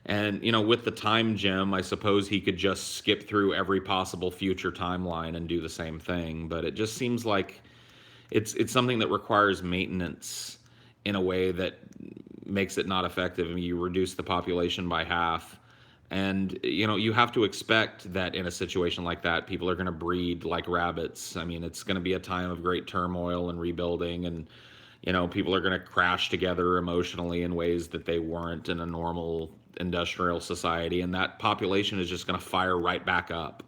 Speaker 1: And, with the time gem, I suppose he could just skip through every possible future timeline and do the same thing. But it just seems like it's something that requires maintenance in a way that makes it not effective. I mean, you reduce the population by half, and you have to expect that in a situation like that, people are going to breed like rabbits. I mean, it's going to be a time of great turmoil and rebuilding, and people are going to crash together emotionally in ways that they weren't in a normal industrial society, and that population is just going to fire right back up.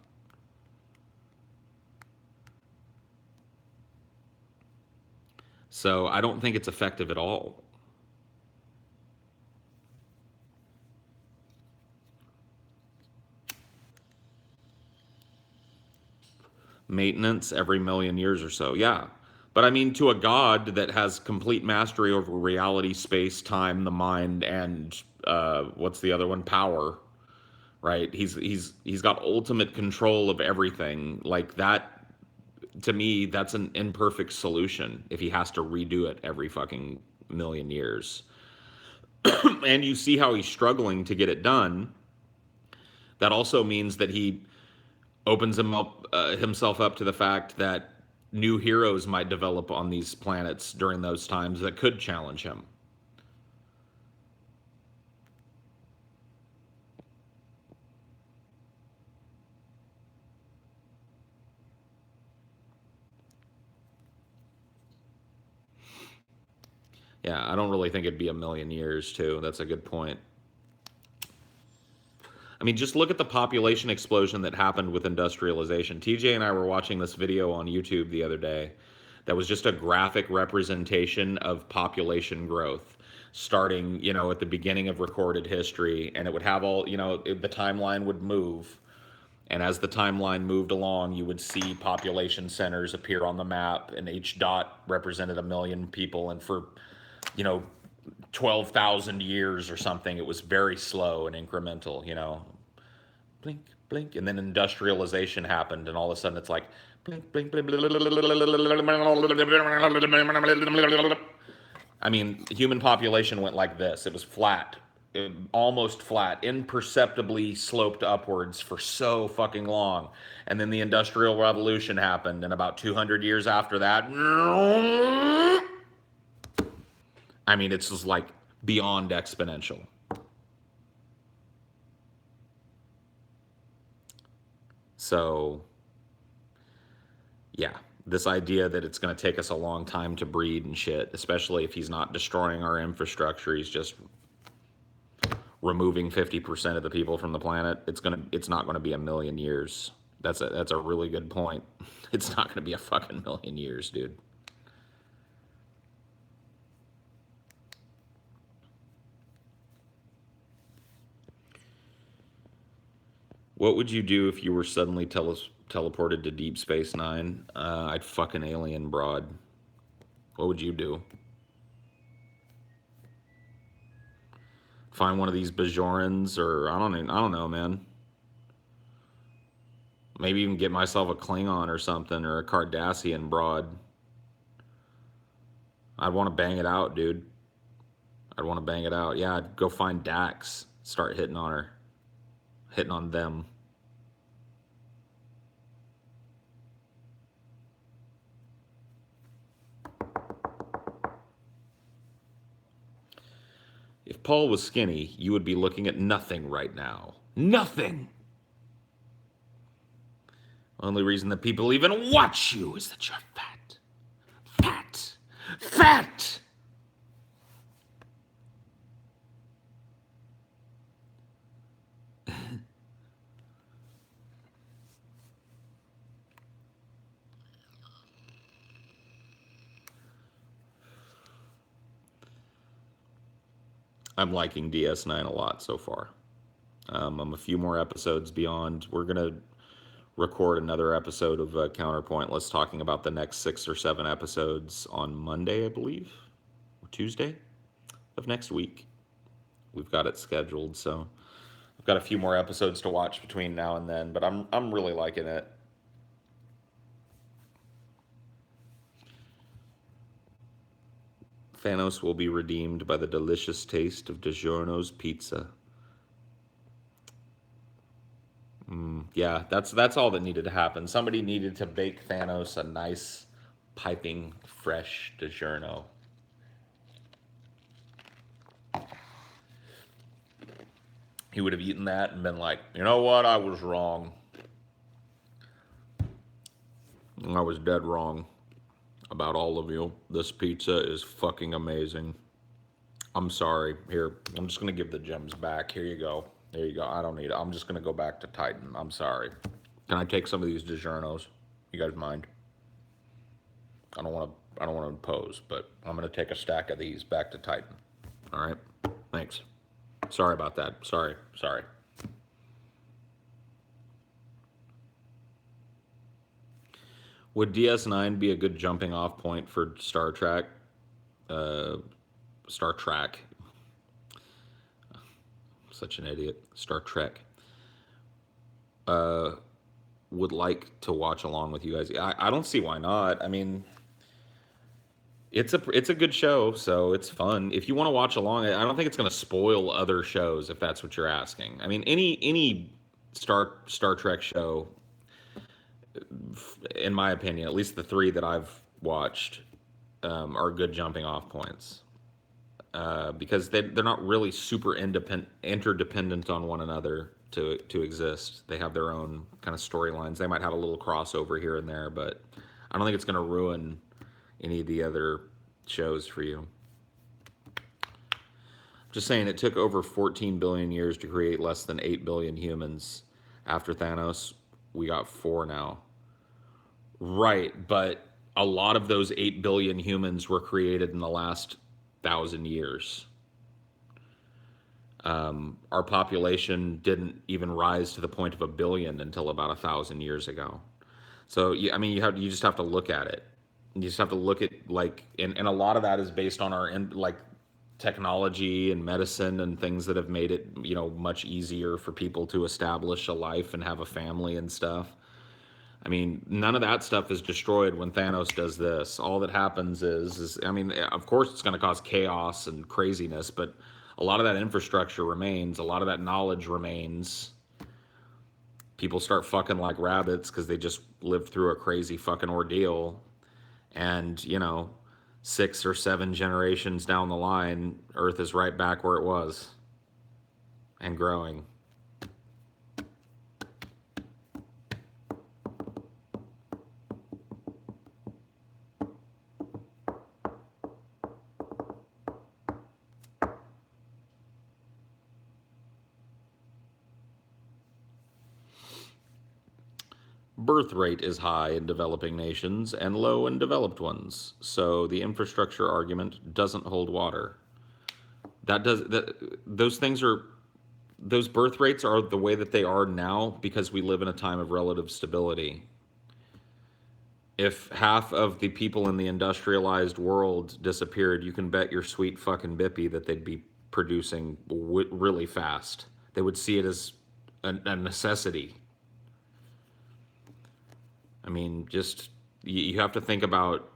Speaker 1: So I don't think it's effective at all. Maintenance every million years or so, yeah. But I mean, to a god that has complete mastery over reality, space, time, the mind, and what's the other one? Power, right? He's got ultimate control of everything. Like that, to me, that's an imperfect solution if he has to redo it every fucking million years. And you see how he's struggling to get it done. That also means that he opens himself up to the fact that new heroes might develop on these planets during those times that could challenge him. Yeah, I don't really think it'd be a million years, too. That's a good point. I mean, just look at the population explosion that happened with industrialization. TJ and I were watching this video on YouTube the other day that was just a graphic representation of population growth starting, at the beginning of recorded history. And it would have all, the timeline would move. And as the timeline moved along, you would see population centers appear on the map, and each dot represented a million people. And for, you know, 12,000 years or something, it was very slow and incremental. Blink, blink. And then industrialization happened, and all of a sudden it's like, blink, blink, blink. I mean, human population went like this. It was flat almost flat, imperceptibly sloped upwards for so fucking long. And then the Industrial Revolution happened, and about 200 years after that, I mean, it's just like beyond exponential. So, yeah, this idea that it's going to take us a long time to breed and shit, especially if he's not destroying our infrastructure, he's just removing 50% of the people from the planet, it's not gonna be a million years. That's a really good point. It's not gonna be a fucking million years, dude. What would you do if you were suddenly teleported to Deep Space Nine? I'd fuck an alien broad. What would you do? Find one of these Bajorans, or I don't know, man. Maybe even get myself a Klingon or something, or a Cardassian broad. I'd want to bang it out, dude. I'd want to bang it out. Yeah, I'd go find Dax, start hitting on her, hitting on them. If Paul was skinny, you would be looking at nothing right now. Nothing! Only reason that people even watch you is that you're fat. Fat! Fat! I'm liking DS9 a lot so far. I'm a few more episodes beyond. We're going to record another episode of Counterpoint. Let's talking about the next 6 or 7 episodes on Monday, I believe, or Tuesday of next week. We've got it scheduled, so I've got a few more episodes to watch between now and then, but I'm really liking it. Thanos will be redeemed by the delicious taste of DiGiorno's pizza. Yeah, that's all that needed to happen. Somebody needed to bake Thanos a nice, piping, fresh DiGiorno. He would have eaten that and been like, you know what, I was wrong. I was dead wrong about all of you. This pizza is fucking amazing. I'm sorry. Here, I'm just going to give the gems back. Here you go. There you go. I don't need it. I'm just going to go back to Titan. I'm sorry. Can I take some of these DiGiornos? You guys mind? I don't want to impose, but I'm going to take a stack of these back to Titan. All right? Thanks. Sorry about that. Sorry. Would DS9 be a good jumping off point for Star Trek? Star Trek. Such an idiot. Star Trek. Would like to watch along with you guys. I don't see why not. I mean, it's a good show, so it's fun. If you want to watch along, I don't think it's going to spoil other shows if that's what you're asking. I mean, any Star Trek show, in my opinion, at least the 3 that I've watched, are good jumping off points. Because they're not really super interdependent on one another to exist. They have their own kind of storylines. They might have a little crossover here and there, but I don't think it's going to ruin any of the other shows for you. Just saying, it took over 14 billion years to create less than 8 billion humans. After Thanos, we got 4 now. Right, but a lot of those 8 billion humans were created in the last 1,000 years. Our population didn't even rise to the point of 1 billion until about 1,000 years ago. So, I mean, you just have to look at it. You just have to look at, like, and a lot of that is based on our like technology and medicine and things that have made it, much easier for people to establish a life and have a family and stuff. I mean, none of that stuff is destroyed when Thanos does this. All that happens is I mean, of course it's going to cause chaos and craziness, but a lot of that infrastructure remains, a lot of that knowledge remains. People start fucking like rabbits because they just lived through a crazy fucking ordeal. And, 6 or 7 generations down the line, Earth is right back where it was and growing. Birth rate is high in developing nations and low in developed ones, so the infrastructure argument doesn't hold water. Those things are those birth rates are the way that they are now because we live in a time of relative stability. If half of the people in the industrialized world disappeared, you can bet your sweet fucking bippy that they'd be producing really fast. They would see it as a necessity. I mean, just you have to think about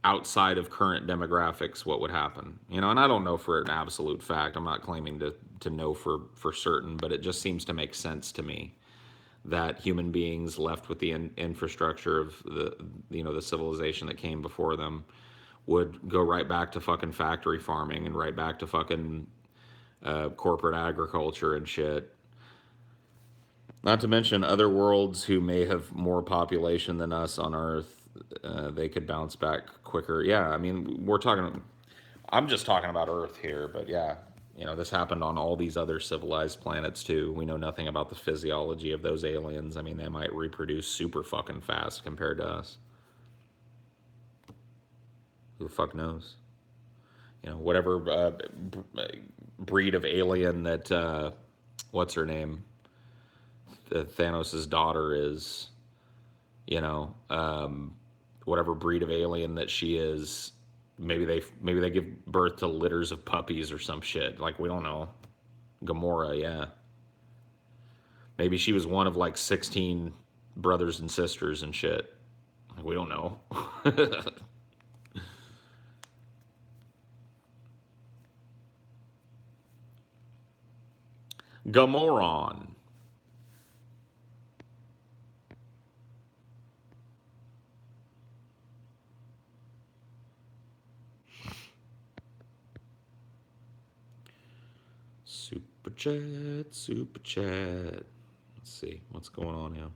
Speaker 1: outside of current demographics what would happen. And I don't know for an absolute fact. I'm not claiming to know for certain, but it just seems to make sense to me that human beings left with the infrastructure of the civilization that came before them would go right back to fucking factory farming and right back to fucking corporate agriculture and shit. Not to mention other worlds who may have more population than us on Earth, they could bounce back quicker. Yeah, I mean, I'm just talking about Earth here, but yeah, this happened on all these other civilized planets too. We know nothing about the physiology of those aliens. I mean, they might reproduce super fucking fast compared to us. Who the fuck knows? Whatever breed of alien that, what's her name? Thanos' daughter is, whatever breed of alien that she is, maybe they give birth to litters of puppies or some shit. Like, we don't know. Gamora, yeah. Maybe she was one of like 16 brothers and sisters and shit. Like, we don't know. Gamoron. Super chat, super chat. Let's see what's going on here.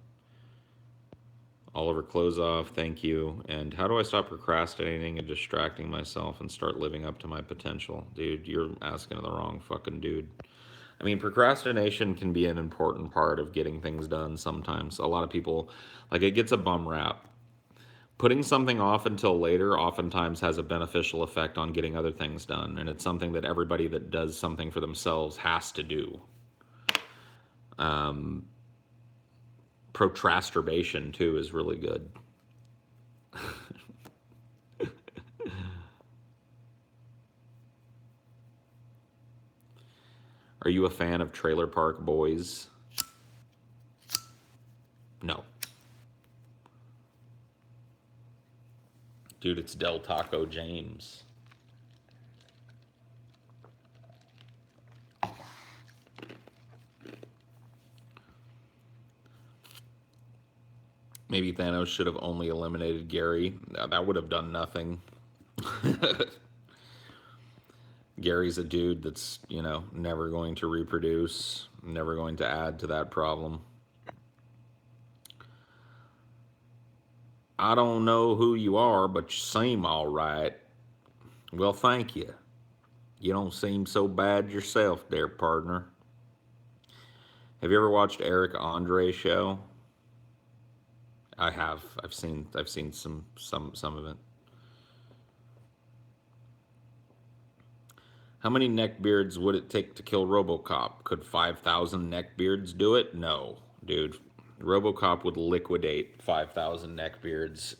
Speaker 1: Oliver Klozoff, thank you. And how do I stop procrastinating and distracting myself and start living up to my potential? Dude, you're asking the wrong fucking dude. I mean, procrastination can be an important part of getting things done sometimes. A lot of people, like, it gets a bum rap. Putting something off until later oftentimes has a beneficial effect on getting other things done, and it's something that everybody that does something for themselves has to do. Procrastination, too, is really good. Are you a fan of Trailer Park Boys? No. Dude, it's Del Taco James. Maybe Thanos should have only eliminated Gary. That would have done nothing. Gary's a dude that's, never going to reproduce, never going to add to that problem. I don't know who you are, but you seem all right. Well, thank you. You don't seem so bad yourself there, partner. Have you ever watched Eric Andre's show? I have. I've seen some of it. How many neckbeards would it take to kill RoboCop? Could 5,000 neckbeards do it? No, dude. RoboCop would liquidate 5,000 neckbeards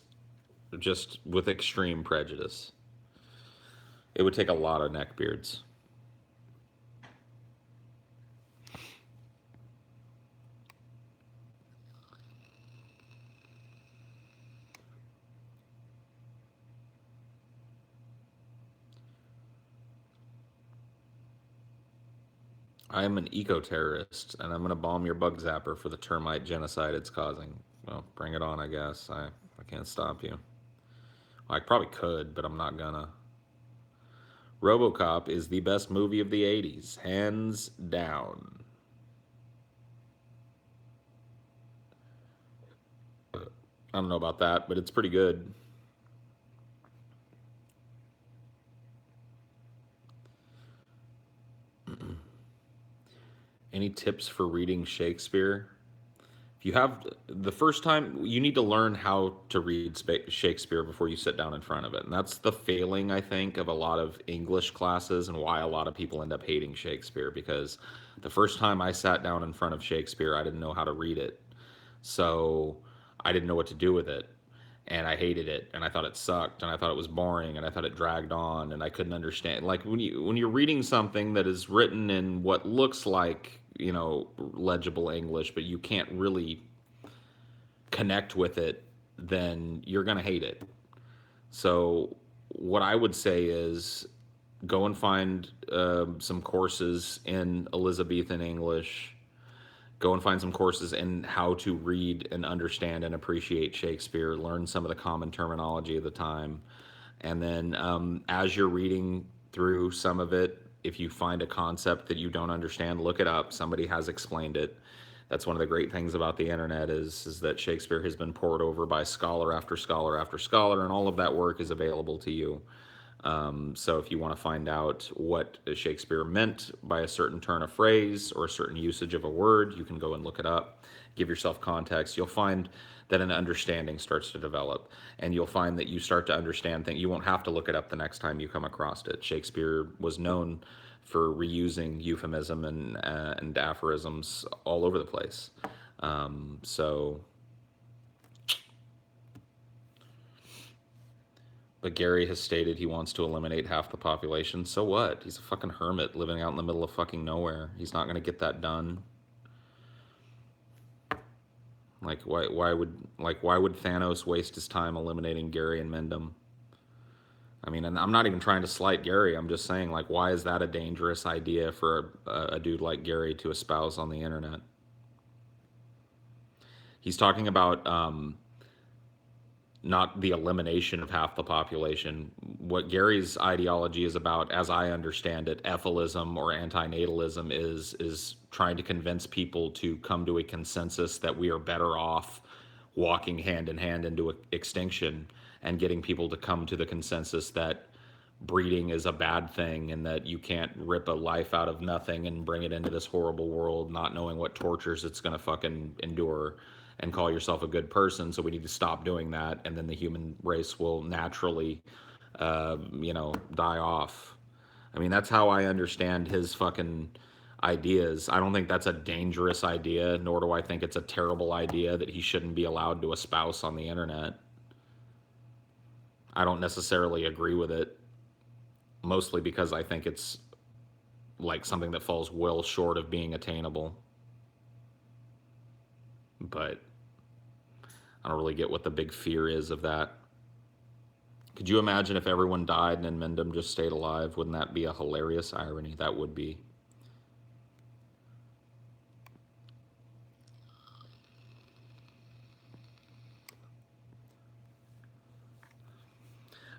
Speaker 1: just with extreme prejudice. It would take a lot of neckbeards. I am an eco-terrorist, and I'm gonna bomb your bug zapper for the termite genocide it's causing. Well, bring it on, I guess. I can't stop you. I probably could, but I'm not gonna. RoboCop is the best movie of the 80s, hands down. I don't know about that, but it's pretty good. Any tips for reading Shakespeare? If you have the first time, you need to learn how to read Shakespeare before you sit down in front of it. And that's the failing, I think, of a lot of English classes and why a lot of people end up hating Shakespeare. Because the first time I sat down in front of Shakespeare, I didn't know how to read it. So I didn't know what to do with it. And I hated it, and I thought it sucked, and I thought it was boring, and I thought it dragged on, and I couldn't understand. Like when you're reading something that is written in what looks like, legible English, but you can't really connect with it, then you're gonna hate it. So what I would say is go and find some courses in Elizabethan English. Go and find some courses in how to read and understand and appreciate Shakespeare. Learn some of the common terminology of the time. And then as you're reading through some of it, if you find a concept that you don't understand, look it up. Somebody has explained it. That's one of the great things about the internet is that Shakespeare has been poured over by scholar after scholar after scholar, and all of that work is available to you. So if you want to find out what Shakespeare meant by a certain turn of phrase or a certain usage of a word, you can go and look it up, give yourself context. You'll find that an understanding starts to develop, and you'll find that you start to understand things. You won't have to look it up the next time you come across it. Shakespeare was known for reusing euphemism and aphorisms all over the place. So But Gary has stated he wants to eliminate half the population. So what? He's a fucking hermit living out in the middle of fucking nowhere. He's not going to get that done. Why would Thanos waste his time eliminating Gary and Mendham? I mean, and I'm not even trying to slight Gary. I'm just saying, like, why is that a dangerous idea for a dude like Gary to espouse on the internet? He's talking about not the elimination of half the population. What Gary's ideology is about, as I understand it, ethylism or antinatalism is trying to convince people to come to a consensus that we are better off walking hand in hand into extinction, and getting people to come to the consensus that breeding is a bad thing and that you can't rip a life out of nothing and bring it into this horrible world not knowing what tortures it's going to fucking endure, and call yourself a good person. So we need to stop doing that, and then the human race will naturally die off. I mean, that's how I understand his fucking ideas. I don't think that's a dangerous idea, nor do I think it's a terrible idea that he shouldn't be allowed to espouse on the internet. I don't necessarily agree with it, mostly because I think it's like something that falls well short of being attainable. But I don't really get what the big fear is of that. Could you imagine if everyone died and Mendham just stayed alive? Wouldn't that be a hilarious irony? That would be.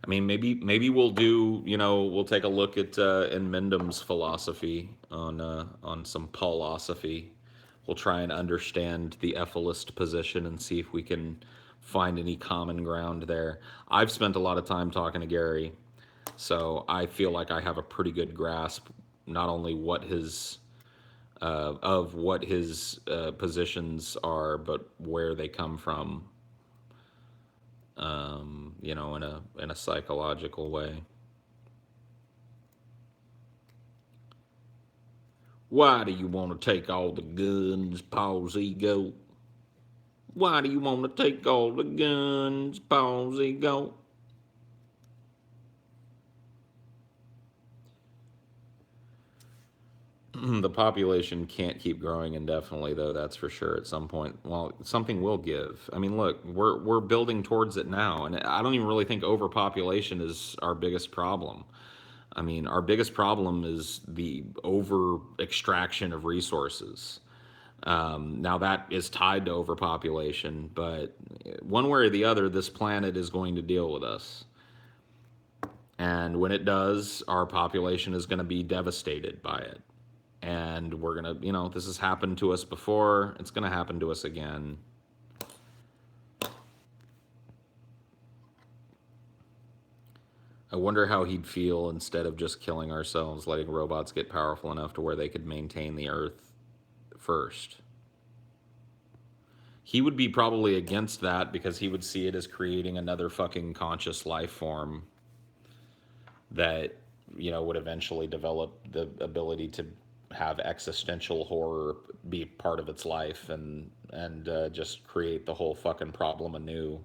Speaker 1: I mean, maybe we'll take a look at in Mendham's philosophy on some Paulosophy. We'll try and understand the Ethicist position and see if we can find any common ground there. I've spent a lot of time talking to Gary, so I feel like I have a pretty good grasp not only what his positions are, but where they come from. In a psychological way. Why do you want to take all the guns, Paul's ego? Why do you want to take all the guns, Paul's ego? The population can't keep growing indefinitely, though. That's for sure. At some point, well, something will give. I mean, look, we're building towards it now, and I don't even really think overpopulation is our biggest problem. I mean, our biggest problem is the over extraction of resources. Now, that is tied to overpopulation, but one way or the other, this planet is going to deal with us. And when it does, our population is going to be devastated by it. And we're going to, this has happened to us before, it's going to happen to us again. I wonder how he'd feel instead of just killing ourselves, letting robots get powerful enough to where they could maintain the Earth first. He would be probably against that because he would see it as creating another fucking conscious life form that, would eventually develop the ability to have existential horror be part of its life and just create the whole fucking problem anew.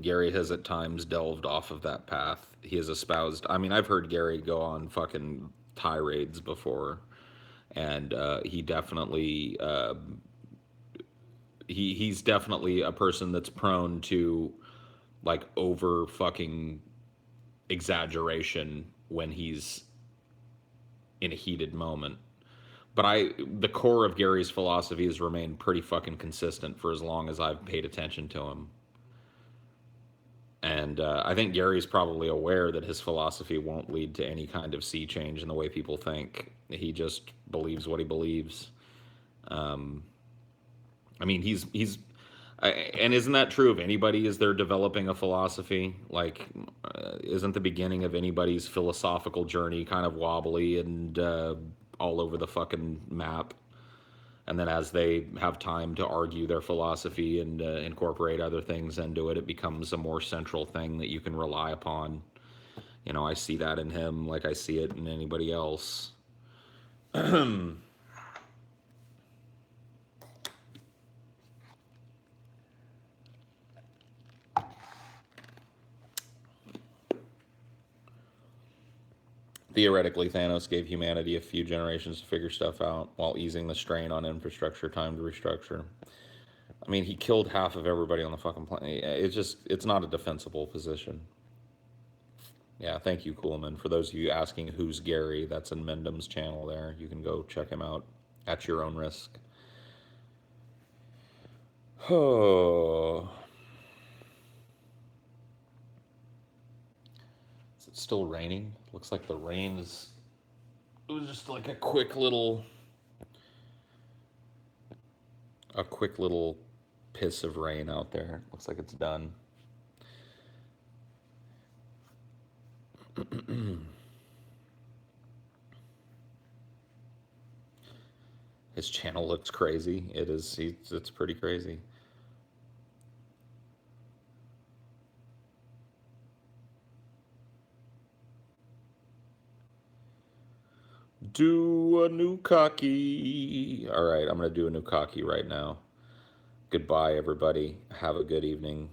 Speaker 1: Gary has at times delved off of that path. He has espoused. I mean, I've heard Gary go on fucking tirades before, and he definitely he's definitely a person that's prone to like over fucking exaggeration when he's in a heated moment. But the core of Gary's philosophy has remained pretty fucking consistent for as long as I've paid attention to him. And I think Gary's probably aware that his philosophy won't lead to any kind of sea change in the way people think. He just believes what he believes. I mean, and isn't that true of anybody as they're developing a philosophy? Like, isn't the beginning of anybody's philosophical journey kind of wobbly and all over the fucking map? And then as they have time to argue their philosophy and incorporate other things into it, it becomes a more central thing that you can rely upon. I see that in him like I see it in anybody else. Theoretically, Thanos gave humanity a few generations to figure stuff out while easing the strain on infrastructure time to restructure. I mean, he killed half of everybody on the fucking planet. It's not a defensible position. Yeah, thank you, Coolman. For those of you asking who's Gary, that's in Mendham's channel there. You can go check him out at your own risk. Oh. Is it still raining? Looks like the rain is. It was just like a quick little piss of rain out there. Looks like it's done. His channel looks crazy. It is. It's pretty crazy. Do a new cocky. All right, I'm gonna do a new cocky right now. Goodbye, everybody. Have a good evening.